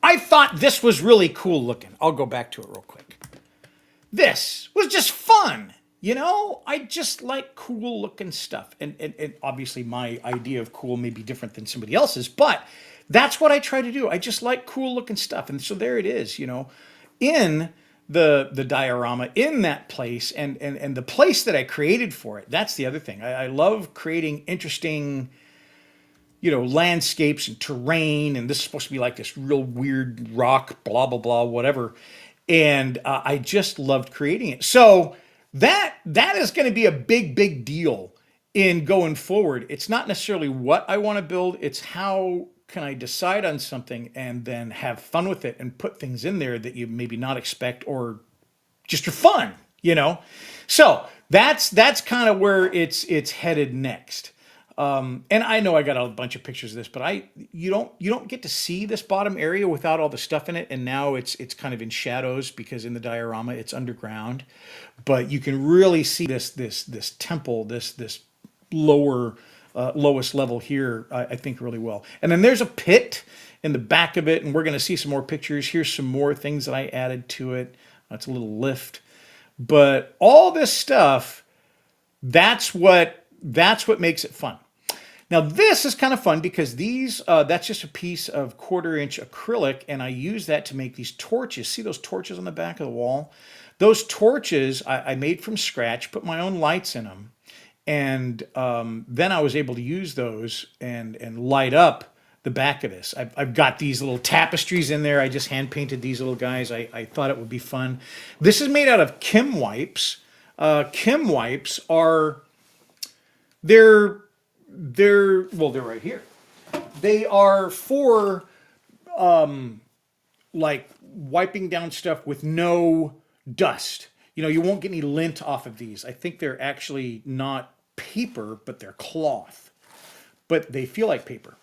I thought this was really cool looking. I'll go back to it real quick. This was just fun. I just like cool looking stuff. And obviously my idea of cool may be different than somebody else's, but that's what I try to do. I just like cool looking stuff. And so there it is, in the diorama, in that place, and the place that I created for it. That's the other thing. I love creating interesting, landscapes and terrain. And this is supposed to be like this real weird rock, blah, blah, blah, whatever. And I just loved creating it. So that is going to be a big, big deal in going forward. It's not necessarily what I want to build. It's how can I decide on something and then have fun with it and put things in there that you maybe not expect or just for fun. So that's kind of where it's headed next. And I know I got a bunch of pictures of this, but you don't get to see this bottom area without all the stuff in it. And now it's kind of in shadows because in the diorama it's underground, but you can really see this temple, this lower lowest level here, I think really well. And then there's a pit in the back of it, and we're going to see some more pictures. Here's some more things that I added to it. That's a little lift, but all this stuff, that's what makes it fun. Now this is kind of fun because that's just a piece of 1/4-inch acrylic, and I use that to make these torches. See those torches on the back of the wall? Those torches I made from scratch, put my own lights in them, and then I was able to use those and light up the back of this. I've got these little tapestries in there. I just hand painted these little guys. I thought it would be fun. This is made out of Kim wipes. Kim wipes are they're right here. They are for like wiping down stuff with no dust. You won't get any lint off of these. I think they're actually not paper, but they're cloth. But they feel like paper.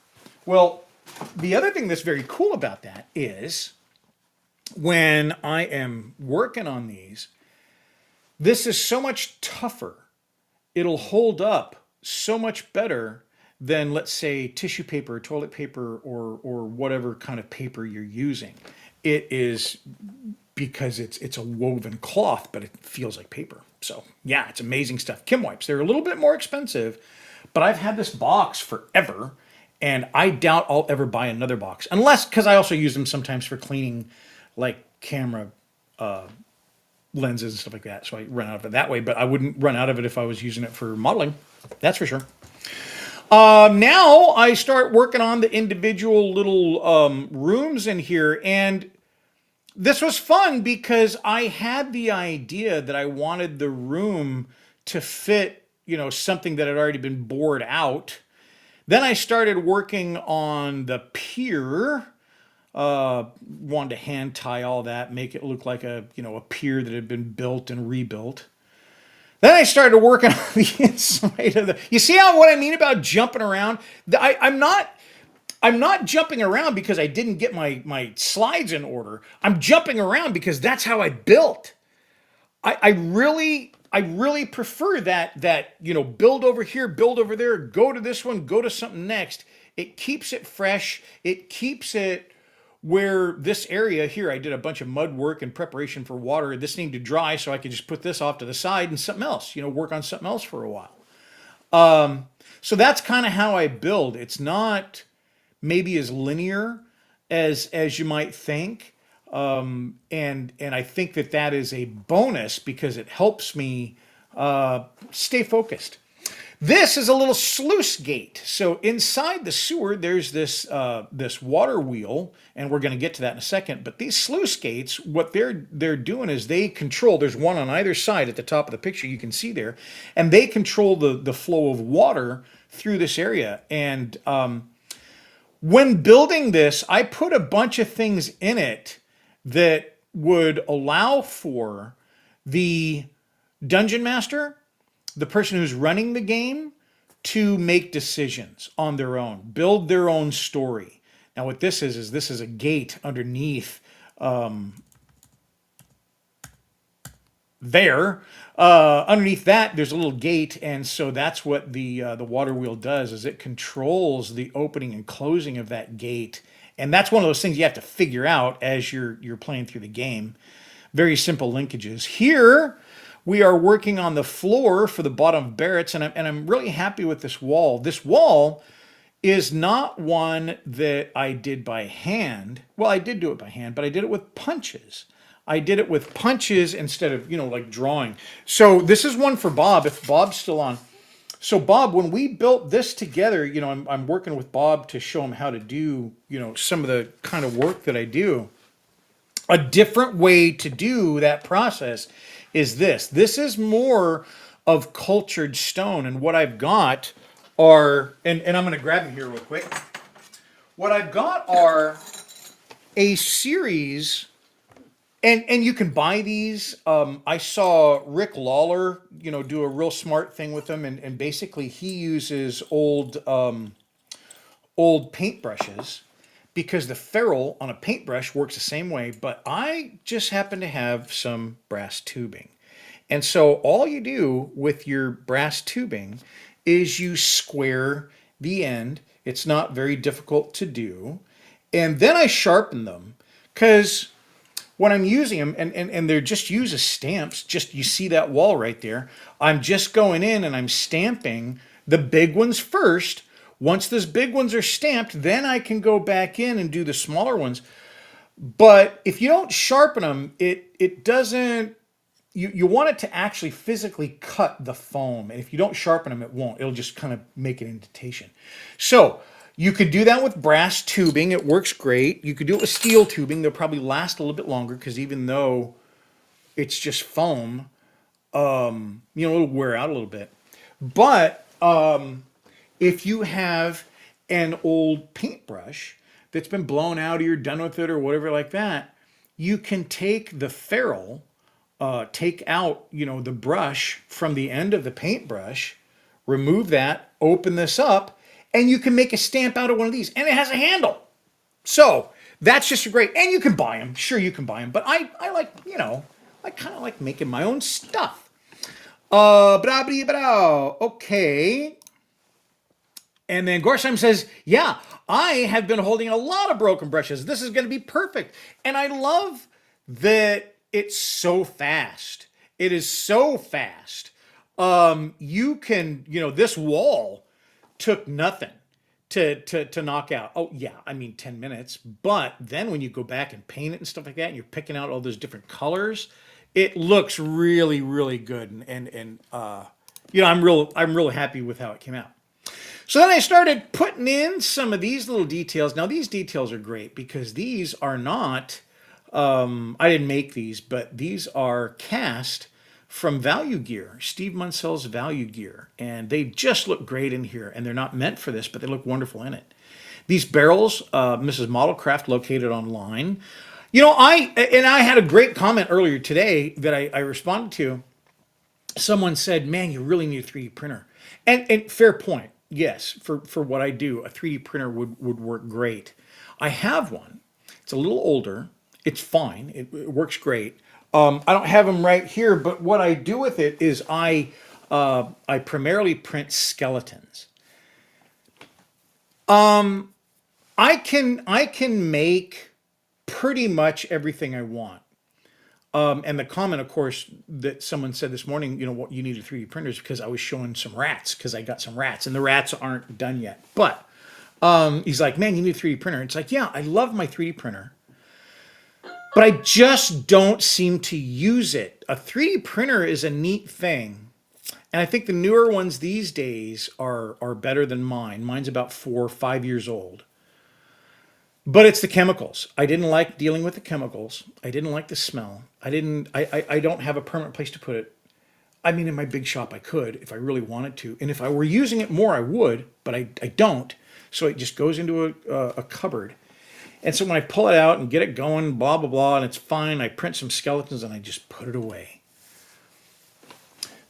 Well, the other thing that's very cool about that is when I am working on these, this is so much tougher. It'll hold up so much better than, let's say, tissue paper, toilet paper, or whatever kind of paper you're using. It is because it's a woven cloth, but it feels like paper. So yeah, it's amazing stuff. Kim wipes, they're a little bit more expensive, but I've had this box forever, and I doubt I'll ever buy another box. Unless, because I also use them sometimes for cleaning like camera lenses and stuff like that. So I run out of it that way, but I wouldn't run out of it if I was using it for modeling. That's for sure. Now I start working on the individual little rooms in here, and this was fun because I had the idea that I wanted the room to fit, something that had already been bored out. Then I started working on the pier. Wanted to hand tie all that, make it look like a pier that had been built and rebuilt. Then I started working on the inside of you see what I mean about jumping around? I'm not jumping around because I didn't get my slides in order. I'm jumping around because that's how I built. I really prefer that build over here, build over there, go to this one, go to something next. It keeps it fresh. It keeps it where this area here, I did a bunch of mud work in preparation for water. This needed to dry, so I could just put this off to the side and something else, work on something else for a while. So that's kind of how I build. It's not maybe as linear as you might think. And I think that is a bonus because it helps me stay focused. This is a little sluice gate. So inside the sewer, there's this water wheel, and we're going to get to that in a second. But these sluice gates, what they're doing is they control. There's one on either side at the top of the picture you can see there, and they control the flow of water through this area. And when building this, I put a bunch of things in it that would allow for the dungeon master, the person who's running the game, to make decisions on their own, build their own story. Now, what this is this is a gate underneath there. Underneath that, there's a little gate, and so that's what the water wheel does. Is it controls the opening and closing of that gate, and that's one of those things you have to figure out as you're playing through the game. Very simple linkages. Here, we are working on the floor for the bottom of Barrett's, and I'm really happy with this wall. This wall is not one that I did by hand. Well, I did do it by hand, but I did it with punches. I did it with punches instead of, like drawing. So this is one for Bob, if Bob's still on. So Bob, when we built this together, I'm working with Bob to show him how to do, some of the kind of work that I do. A different way to do that process is this. This is more of cultured stone. And what I've got are, and I'm going to grab them here real quick. What I've got are a series, and you can buy these. I saw Rick Lawler, do a real smart thing with them. And basically he uses old paintbrushes, because the ferrule on a paintbrush works the same way, but I just happen to have some brass tubing. And so all you do with your brass tubing is you square the end. It's not very difficult to do. And then I sharpen them, because when I'm using them, and they're just used as stamps, just you see that wall right there, I'm just going in and I'm stamping the big ones first. Once those big ones are stamped, then I can go back in and do the smaller ones. But if you don't sharpen them, it doesn't, you want it to actually physically cut the foam. And if you don't sharpen them, it won't. It'll just kind of make an indentation. So you could do that with brass tubing. It works great. You could do it with steel tubing. They'll probably last a little bit longer, because even though it's just foam, it'll wear out a little bit. But if you have an old paintbrush that's been blown out or you're done with it or whatever like that, you can take the ferrule, take out, the brush from the end of the paintbrush, remove that, open this up, and you can make a stamp out of one of these. And it has a handle. So that's just a great, and you can buy them. Sure, you can buy them. But I like, I kind of like making my own stuff. Okay. And then Gorsheim says, yeah, I have been holding a lot of broken brushes. This is going to be perfect. And I love that it's so fast. It is so fast. You can, this wall took nothing to knock out. Oh, yeah, 10 minutes. But then when you go back and paint it and stuff like that, and you're picking out all those different colors, it looks really, really good. And I'm real happy with how it came out. So then I started putting in some of these little details. Now, these details are great because these are not, I didn't make these, but these are cast from Value Gear, Steve Munsell's Value Gear. And they just look great in here. And they're not meant for this, but they look wonderful in it. These barrels, Mrs. Modelcraft located online. I had a great comment earlier today that I responded to. Someone said, man, you really need a 3D printer. And fair point. Yes, for what I do, a 3D printer would work great. I have one. It's a little older. It's fine. It works great. I don't have them right here, but what I do with it is I primarily print skeletons. I can make pretty much everything I want. And the comment, of course, that someone said this morning, what you need a 3D printer is because I was showing some rats, because I got some rats, and the rats aren't done yet. But he's like, man, you need a 3D printer. It's like, yeah, I love my 3D printer, but I just don't seem to use it. A 3D printer is a neat thing. And I think the newer ones these days are better than mine. Mine's about 4 or 5 years old. But it's the chemicals. I didn't like dealing with the chemicals. I didn't like the smell. I don't have a permanent place to put it. I mean, in my big shop, I could if I really wanted to. And if I were using it more, I would, but I don't. So it just goes into a cupboard. And so when I pull it out and get it going, blah, blah, blah, and it's fine, I print some skeletons and I just put it away.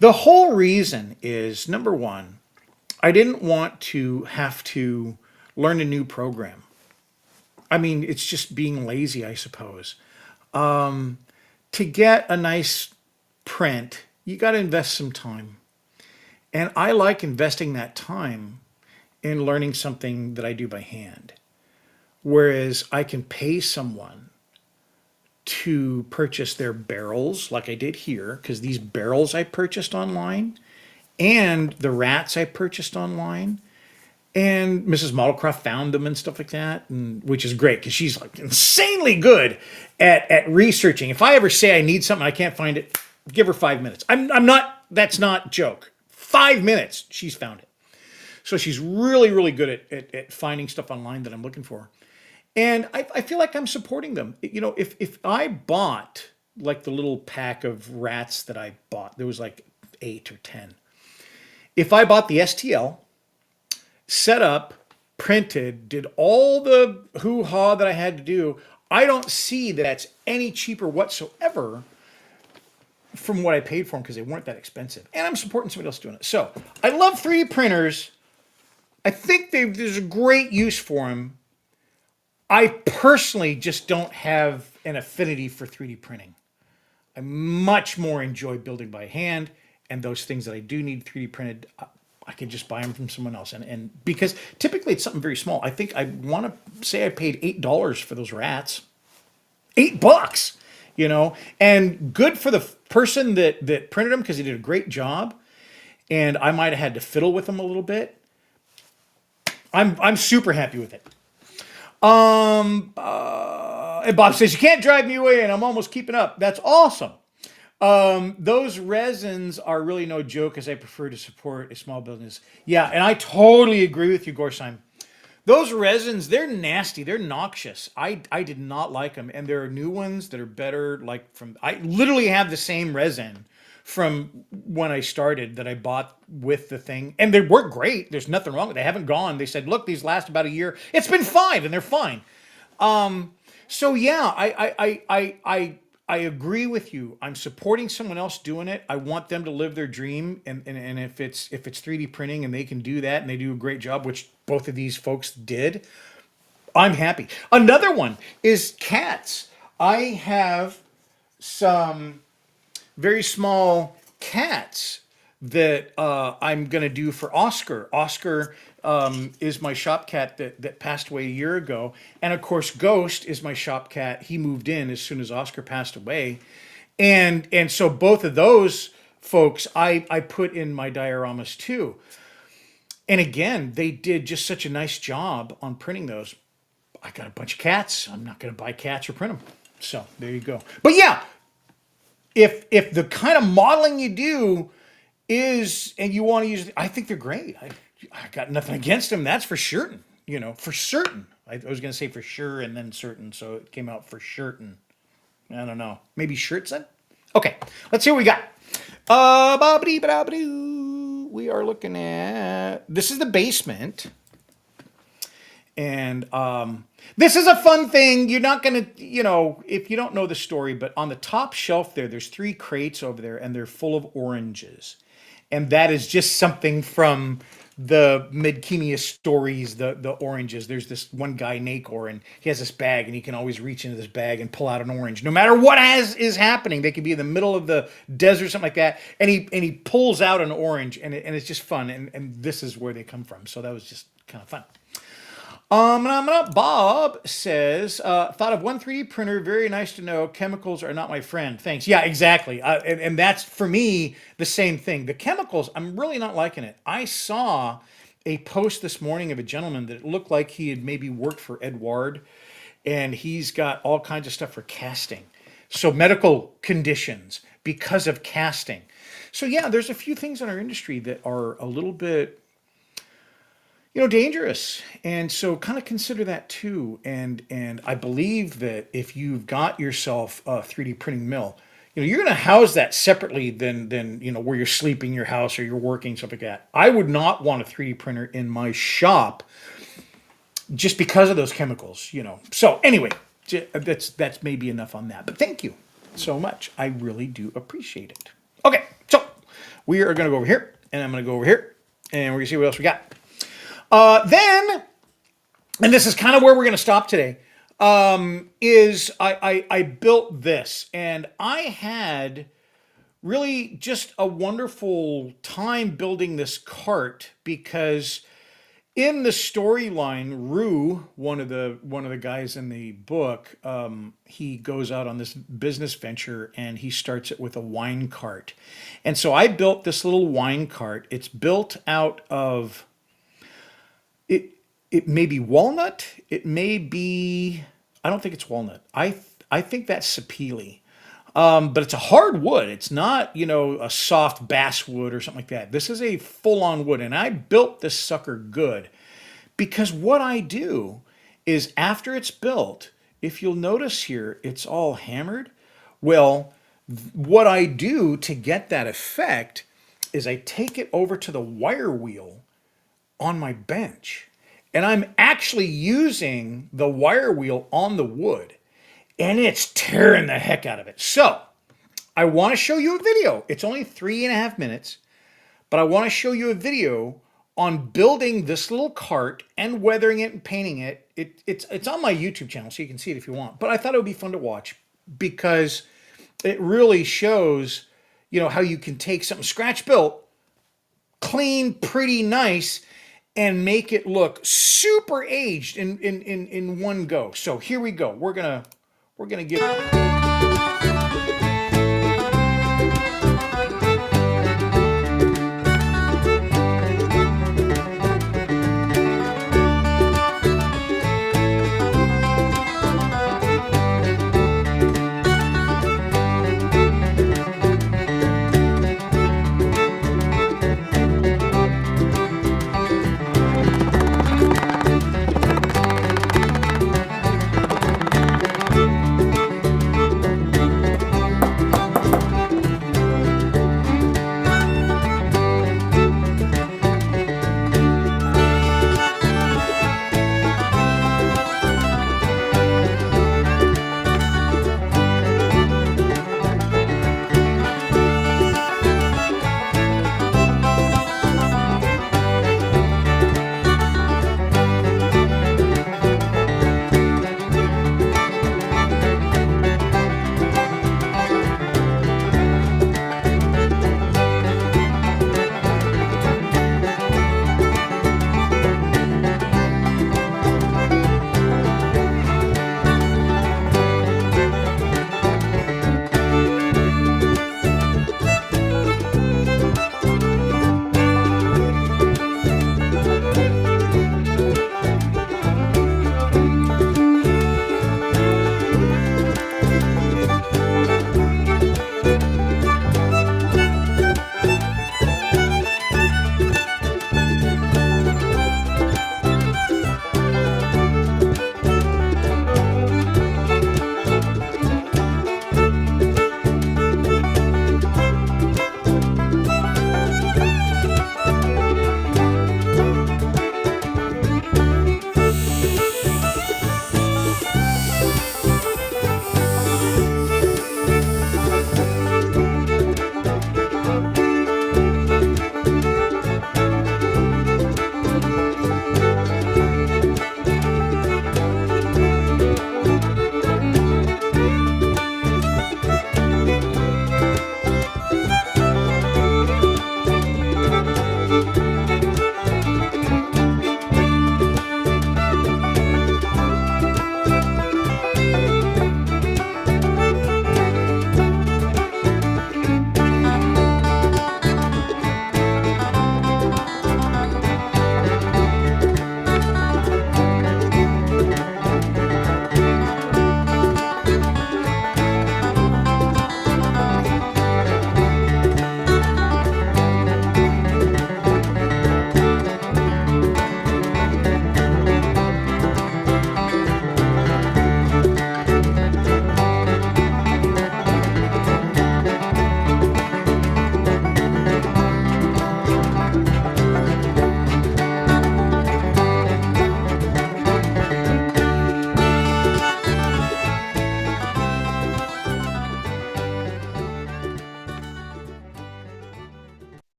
The whole reason is, number one, I didn't want to have to learn a new program. I mean, it's just being lazy, I suppose. To get a nice print, you got to invest some time. And I like investing that time in learning something that I do by hand. Whereas I can pay someone to purchase their barrels, like I did here, because these barrels I purchased online, and the rats I purchased online, and Mrs. Modelcroft found them and stuff like that, and which is great because she's like insanely good at researching. If I ever say I need something I can't find it, give her 5 minutes. I'm not. That's not joke. 5 minutes, she's found it. So she's really really good at finding stuff online that I'm looking for, and I feel like I'm supporting them. You know, if I bought like the little pack of rats that I bought, there was like 8 or 10. If I bought the STL, set up, printed, did all the hoo-ha that I had to do, I don't see that that's any cheaper whatsoever from what I paid for them because they weren't that expensive. And I'm supporting somebody else doing it. So I love 3D printers. I think there's a great use for them. I personally just don't have an affinity for 3D printing. I much more enjoy building by hand, and those things that I do need 3D printed, I can just buy them from someone else. And because typically it's something very small. I think I want to say I paid $8 for those rats. $8, you know, and good for the person that printed them because they did a great job. And I might have had to fiddle with them a little bit. I'm super happy with it. And Bob says, you can't drive me away, and I'm almost keeping up. That's awesome. Those resins are really no joke, as I prefer to support a small business. Yeah, and I totally agree with you, Gorsheim. Those resins, they're nasty. They're noxious. I did not like them. And there are new ones that are better. Like I literally have the same resin from when I started that I bought with the thing. And they work great. There's nothing wrong with it. They haven't gone. They said, look, these last about a year. It's been 5 and they're fine. So yeah, I agree with you. I'm supporting someone else doing it. I want them to live their dream, and if it's 3D printing and they can do that and they do a great job, which both of these folks did, I'm happy. Another one is cats. I have some very small cats that I'm going to do for Oscar. Oscar is my shop cat that passed away a year ago. And of course, Ghost is my shop cat. He moved in as soon as Oscar passed away. And so both of those folks I put in my dioramas too. And again, they did just such a nice job on printing those. I got a bunch of cats. I'm not going to buy cats or print them. So there you go. But yeah, if the kind of modeling you do is, and you want to use, I think they're great. I got nothing against them. That's for certain. You know, for certain. I was going to say for sure and then certain, so it came out for certain. I don't know. Maybe shirts then? Okay, let's see what we got. We are looking at, this is the basement. And this is a fun thing. You're not going to, you know, if you don't know the story, but on the top shelf there's 3 crates over there, and they're full of oranges. And that is just something from the Midkemia stories, the oranges. There's this one guy, Nacor, and he has this bag, and he can always reach into this bag and pull out an orange. No matter what is happening, they could be in the middle of the desert, something like that, and he pulls out an orange, and it's just fun. And this is where they come from. So that was just kind of fun. Bob says, thought of one 3D printer. Very nice to know. Chemicals are not my friend. Thanks. Yeah, exactly. And that's, for me, the same thing. The chemicals, I'm really not liking it. I saw a post this morning of a gentleman that looked like he had maybe worked for Edward, and he's got all kinds of stuff for casting. So medical conditions because of casting. So yeah, there's a few things in our industry that are a little bit, dangerous. And so kind of consider that too. And I believe that if you've got yourself a 3D printing mill, you're going to house that separately than where you're sleeping, your house, or you're working, stuff like that. I would not want a 3D printer in my shop just because of those chemicals. So anyway, that's maybe enough on that. But thank you so much. I really do appreciate it. Okay, so we are going to go over here, and I'm going to go over here, and we're going to see what else we got. Then, and this is kind of where we're going to stop today, is I built this, and I had really just a wonderful time building this cart because in the storyline, Rue, one of the guys in the book, he goes out on this business venture and he starts it with a wine cart, and so I built this little wine cart. It's built out of it. It may be walnut. It may be. I don't think it's walnut. I think that's sapele. But it's a hard wood. It's not, a soft basswood or something like that. This is a full-on wood, and I built this sucker good because what I do is after it's built, if you'll notice here, it's all hammered. Well, what I do to get that effect is I take it over to the wire wheel on my bench, and I'm actually using the wire wheel on the wood, and it's tearing the heck out of it. So I want to show you a video. It's only 3.5 minutes, but I want to show you a video on building this little cart and weathering it and painting it. It's on my YouTube channel, so you can see it if you want. But I thought it would be fun to watch because it really shows, how you can take something scratch built, clean, pretty nice, and make it look super aged in one go. So here we go. We're gonna give.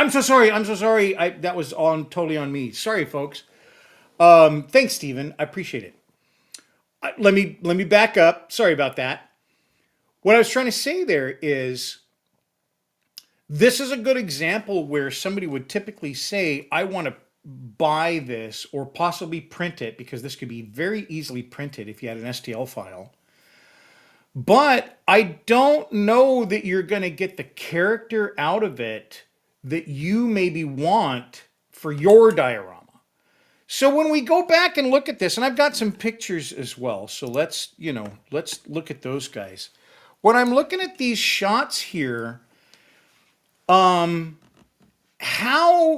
I'm so sorry. I'm so sorry. That was on totally on me. Sorry, folks. Thanks, Stephen. I appreciate it. Let me back up. Sorry about that. What I was trying to say there is this is a good example where somebody would typically say, I want to buy this or possibly print it because this could be very easily printed if you had an STL file. But I don't know that you're going to get the character out of it that you maybe want for your diorama. So when we go back and look at this, and I've got some pictures as well. So let's look at those guys. When I'm looking at these shots here, how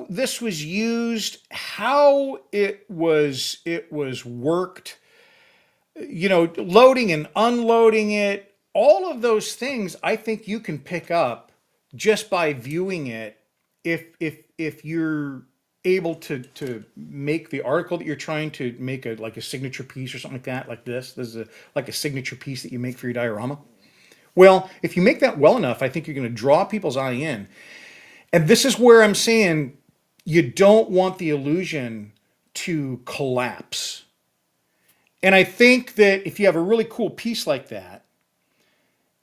this was used, how it was worked, loading and unloading it, all of those things I think you can pick up just by viewing it if you're able to make the article that you're trying to make like a signature piece or something like that, like this. This is like a signature piece that you make for your diorama. Well, if you make that well enough, I think you're going to draw people's eye in. And this is where I'm saying you don't want the illusion to collapse. And I think that if you have a really cool piece like that,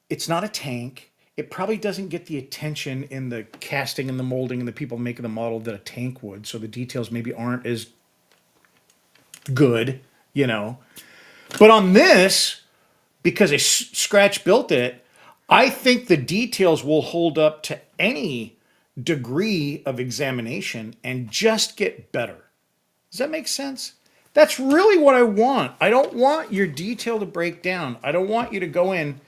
it's not a tank. It probably doesn't get the attention in the casting and the molding and the people making the model that a tank would. So the details maybe aren't as good, But on this, because I scratch built it, I think the details will hold up to any degree of examination and just get better. Does that make sense? That's really what I want. I don't want your detail to break down. I don't want you to go in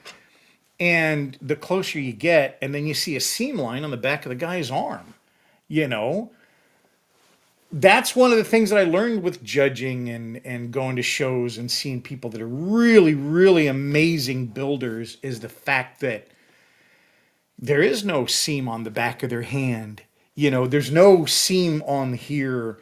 and the closer you get, and then you see a seam line on the back of the guy's arm. You know, that's one of the things that I learned with judging and going to shows and seeing people that are really, really amazing builders is the fact that there is no seam on the back of their hand. There's no seam on here.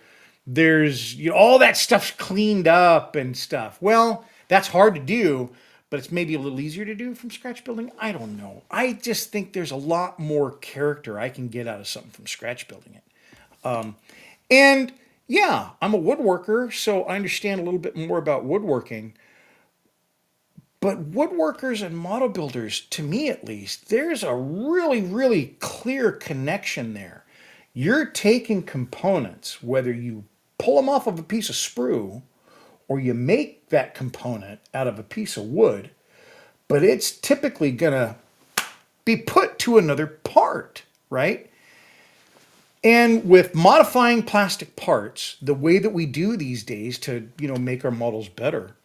There's all that stuff's cleaned up and stuff. Well, that's hard to do, but it's maybe a little easier to do from scratch building. I don't know. I just think there's a lot more character I can get out of something from scratch building it. And yeah, I'm a woodworker, so I understand a little bit more about woodworking. But woodworkers and model builders, to me at least, there's a really, really clear connection there. You're taking components, whether you pull them off of a piece of sprue or you make that component out of a piece of wood, but it's typically going to be put to another part, right? And with modifying plastic parts, the way that we do these days to, make our models better,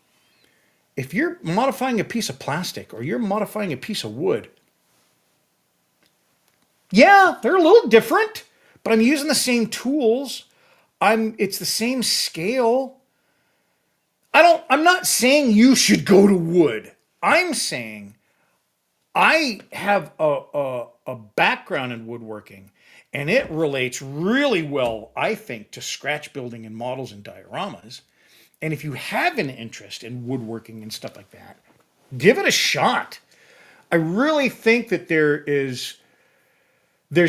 if you're modifying a piece of plastic or you're modifying a piece of wood, yeah, they're a little different, but I'm using the same tools. It's the same scale. I'm not saying you should go to wood. I'm saying I have a background in woodworking, and it relates really well, I think, to scratch building and models and dioramas. And if you have an interest in woodworking and stuff like that, give it a shot. I really think that there's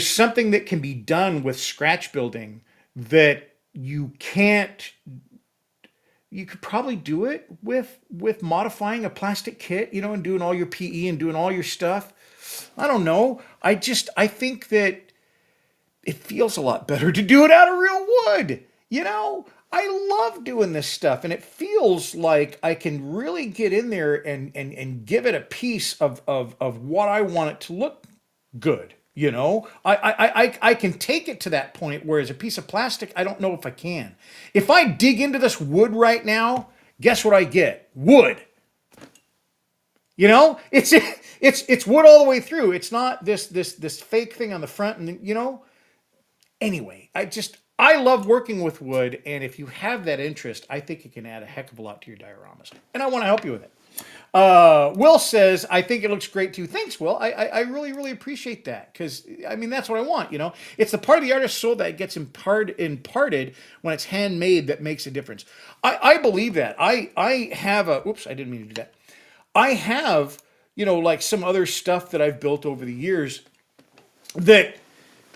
something that can be done with scratch building that you could probably do it with modifying a plastic kit, and doing all your PE and doing all your stuff. I don't know. I think that it feels a lot better to do it out of real wood. I love doing this stuff, and it feels like I can really get in there and give it a piece of what I want it to look good. I can take it to that point, whereas a piece of plastic, I don't know if I can. If I dig into this wood right now, guess what I get? Wood. It's wood all the way through. It's not this fake thing on the front, and Anyway, I love working with wood, and if you have that interest, I think it can add a heck of a lot to your dioramas, and I want to help you with it. Will says, I think it looks great too. Thanks, Will. I really, really appreciate that, because, that's what I want, It's the part of the artist's soul that gets imparted when it's handmade that makes a difference. I believe that. I have oops, I didn't mean to do that. I have, like some other stuff that I've built over the years that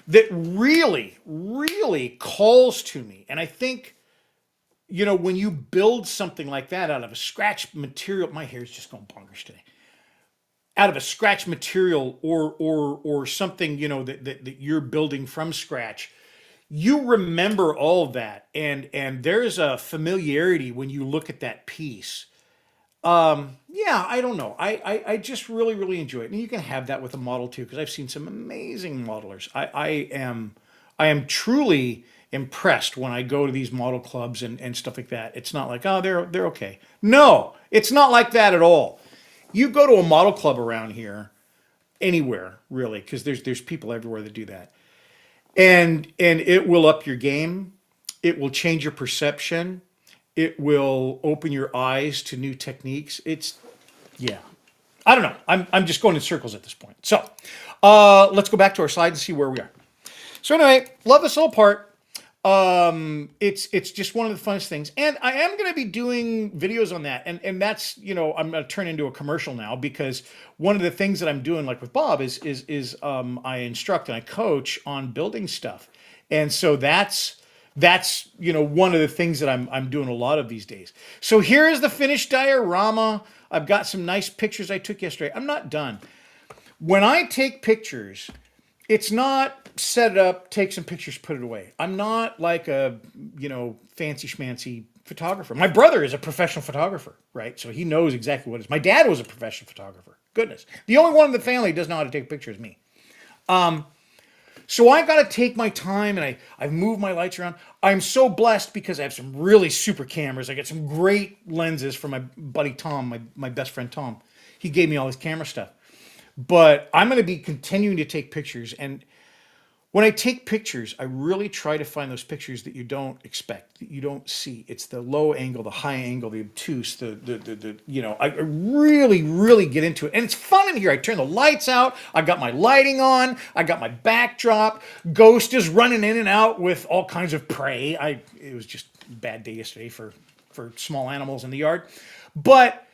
that really, really calls to me. And I think, when you build something like that out of a scratch material, my hair's just going bonkers today. Out of a scratch material, or something, that you're building from scratch, you remember all of that, and there's a familiarity when you look at that piece. Yeah, I don't know. I just really, really enjoy it. And you can have that with a model too, because I've seen some amazing modelers. I am truly impressed when I go to these model clubs and stuff like that. It's not like, oh, they're okay. No, it's not like that at all. You go to a model club around here, anywhere really, because there's people everywhere that do that. And it will up your game. It will change your perception. It will open your eyes to new techniques. Yeah. I don't know. I'm just going in circles at this point. So let's go back to our slide and see where we are. So anyway, love this little part. It's just one of the funnest things, and I am going to be doing videos on that, and that's, I'm going to turn into a commercial now, because one of the things that I'm doing, like with Bob, is I instruct and I coach on building stuff, and so that's one of the things that I'm doing a lot of these days. So here is the finished diorama. I've got some nice pictures I took yesterday. I'm not done. When I take pictures, it's not set it up, take some pictures, put it away. I'm not like a, fancy schmancy photographer. My brother is a professional photographer, right? So he knows exactly what it is. My dad was a professional photographer. Goodness. The only one in the family who does know how to take pictures is me. So I got to take my time, and I've moved my lights around. I'm so blessed because I have some really super cameras. I got some great lenses from my buddy Tom, my best friend Tom. He gave me all his camera stuff. But I'm going to be continuing to take pictures. And when I take pictures, I really try to find those pictures that you don't expect, that you don't see. It's the low angle, the high angle, the obtuse, I really, really get into it. And it's fun in here. I turn the lights out. I got my lighting on. I got my backdrop. Ghost is running in and out with all kinds of prey. It was just a bad day yesterday for small animals in the yard. But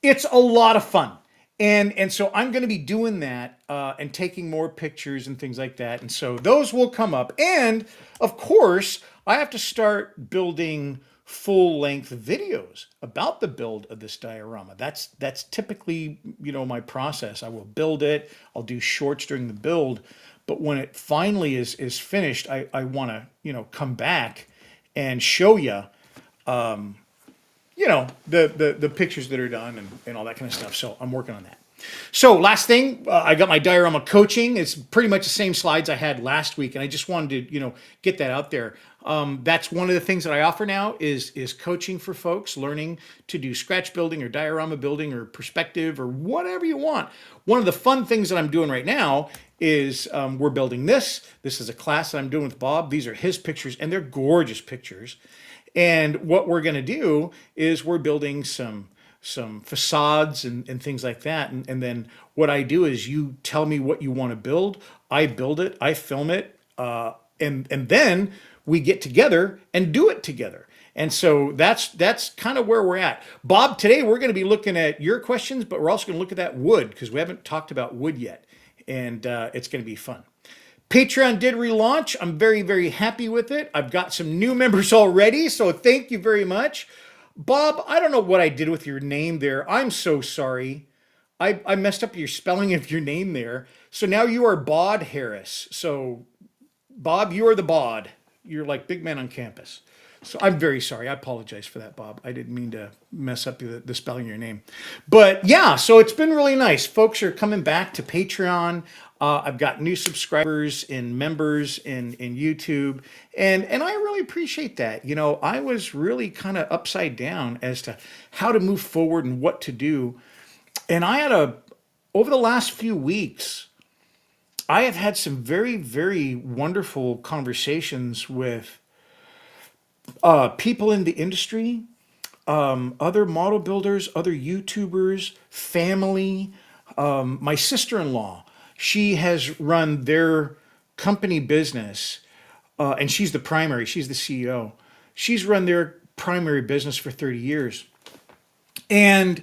it's a lot of fun. And so I'm going to be doing that and taking more pictures and things like that. And so those will come up. And of course, I have to start building full length videos about the build of this diorama. That's typically, my process. I will build it. I'll do shorts during the build. But when it finally is finished, I want to, come back and show you the pictures that are done and all that kind of stuff. So I'm working on that. So last thing, I got my diorama coaching. It's pretty much the same slides I had last week, and I just wanted to get that out there. That's one of the things that I offer now is coaching for folks learning to do scratch building or diorama building or perspective or whatever you want. One of the fun things that I'm doing right now is we're building this. This is a class that I'm doing with Bob. These are his pictures, and they're gorgeous pictures. And what we're going to do is we're building some facades and things like that. And then what I do is you tell me what you want to build. I build it. I film it. And then we get together and do it together. And so that's kind of where we're at. Bob, today we're going to be looking at your questions, but we're also going to look at that wood because we haven't talked about wood yet. And it's going to be fun. Patreon did relaunch. I'm very, very happy with it. I've got some new members already, so thank you very much. Bob, I don't know what I did with your name there. I'm so sorry. I messed up your spelling of your name there. So now you are Bod Harris. So, Bob, you are the Bod. You're like big man on campus. So I'm very sorry. I apologize for that, Bob. I didn't mean to mess up the spelling of your name. But yeah, so it's been really nice. Folks are coming back to Patreon. I've got new subscribers and members in YouTube. And I really appreciate that. I was really kind of upside down as to how to move forward and what to do. And over the last few weeks, I have had some very, very wonderful conversations with people in the industry, other model builders, other YouTubers, family. My sister-in-law, she has run their company business, and she's the CEO. She's run their primary business for 30 years. And,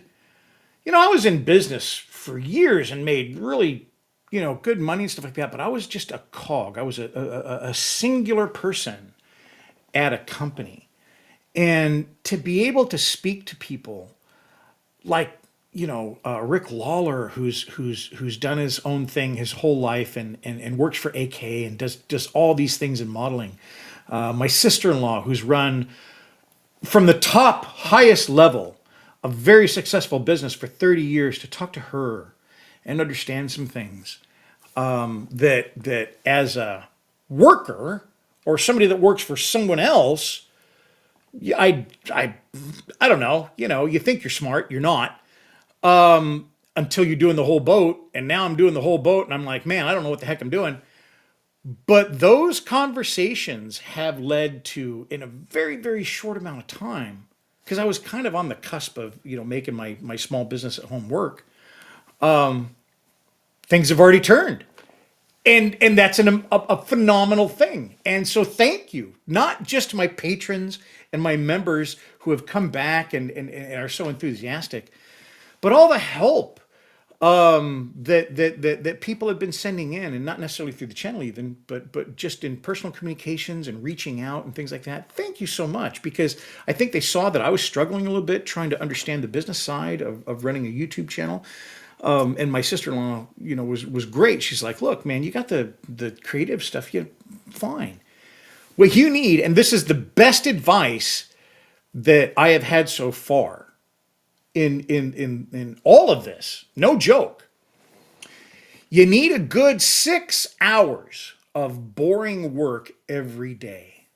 I was in business for years and made really good money and stuff like that, but I was just a cog. I was a singular person at a company. And to be able to speak to people like, Rick Lawler, who's done his own thing his whole life and works for AK and does all these things in modeling. My sister-in-law, who's run from the top highest level a very successful business for 30 years, to talk to her and understand some things that as a worker or somebody that works for someone else, I don't know. You think you're smart, you're not, until you're doing the whole boat. And now I'm doing the whole boat, and I'm like, man, I don't know what the heck I'm doing. But those conversations have led to, in a very, very short amount of time, because I was kind of on the cusp of, making my small business at home work, things have already turned. And that's a phenomenal thing. And so thank you, not just my patrons and my members who have come back and are so enthusiastic, but all the help that people have been sending in, and not necessarily through the channel even, but just in personal communications and reaching out and things like that. Thank you so much, because I think they saw that I was struggling a little bit trying to understand the business side of running a YouTube channel. And my sister-in-law, was great. She's like, look, man, you got the creative stuff, fine. What you need, and this is the best advice that I have had so far in all of this, no joke. You need a good 6 hours of boring work every day.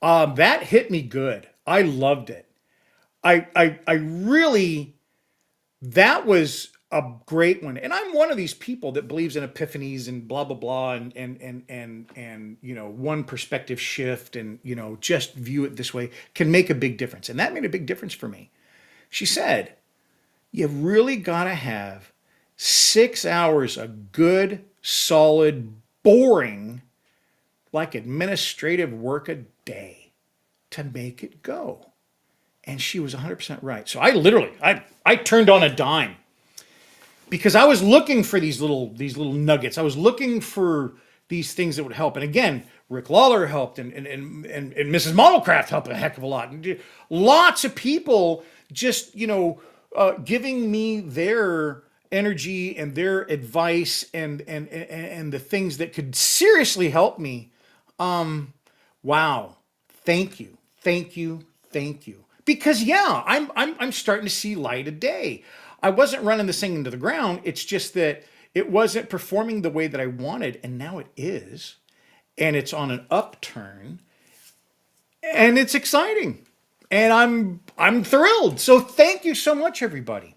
That hit me good. I loved it. I really, that was a great one. And I'm one of these people that believes in epiphanies and blah, blah, blah, and one perspective shift and, just view it this way can make a big difference. And that made a big difference for me. She said, you've really got to have 6 hours of good, solid, boring, like administrative work a day to make it go. And she was 100% right. So I turned on a dime, because I was looking for these little nuggets. I was looking for these things that would help. And again, Rick Lawler helped, and Mrs. Modelcraft helped a heck of a lot. And lots of people just, giving me their energy and their advice and the things that could seriously help me. Wow. Thank you. Thank you. Thank you. Because yeah, I'm starting to see light of day. I wasn't running this thing into the ground. It's just that it wasn't performing the way that I wanted, and now it is. And it's on an upturn. And it's exciting. And I'm thrilled. So thank you so much, everybody.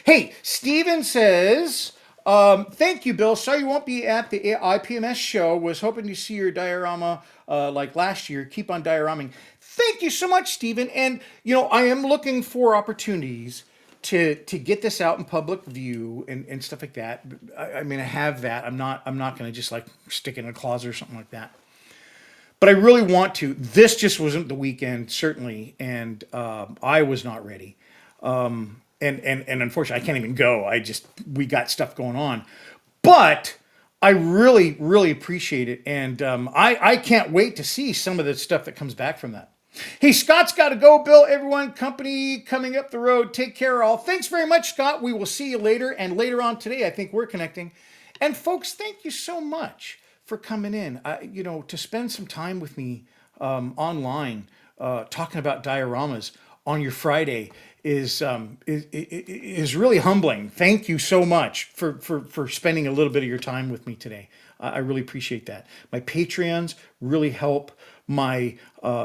Hey, Steven says, thank you, Bill. Sorry you won't be at the IPMS show. Was hoping to see your diorama like last year. Keep on dioraming. Thank you so much, Stephen. And, I am looking for opportunities to get this out in public view and stuff like that. I mean, I have that. I'm not going to just like stick it in a closet or something like that. But I really want to. This just wasn't the weekend, certainly. And I was not ready. And unfortunately, I can't even go. We got stuff going on. But I really, really appreciate it. And I can't wait to see some of the stuff that comes back from that. Hey, Scott's got to go. Bill, everyone, company coming up the road. Take care, all. Thanks very much, Scott. We will see you later. And later on today, I think we're connecting. And folks, thank you so much for coming in. To spend some time with me online, talking about dioramas on your Friday is really humbling. Thank you so much for spending a little bit of your time with me today. I really appreciate that. My Patreons really help my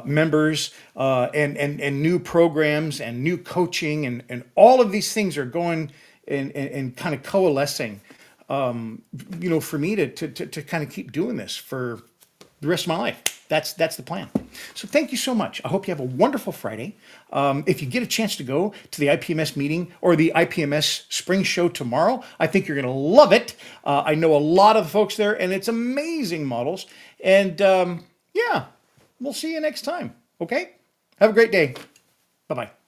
members and new programs and new coaching and all of these things are going and kind of coalescing, for me to kind of keep doing this for the rest of my life. That's the plan. So thank you so much. I hope you have a wonderful Friday. If you get a chance to go to the IPMS meeting or the IPMS spring show tomorrow, I think you're going to love it. I know a lot of the folks there, and it's amazing models. And yeah, we'll see you next time. Okay? Have a great day. Bye-bye.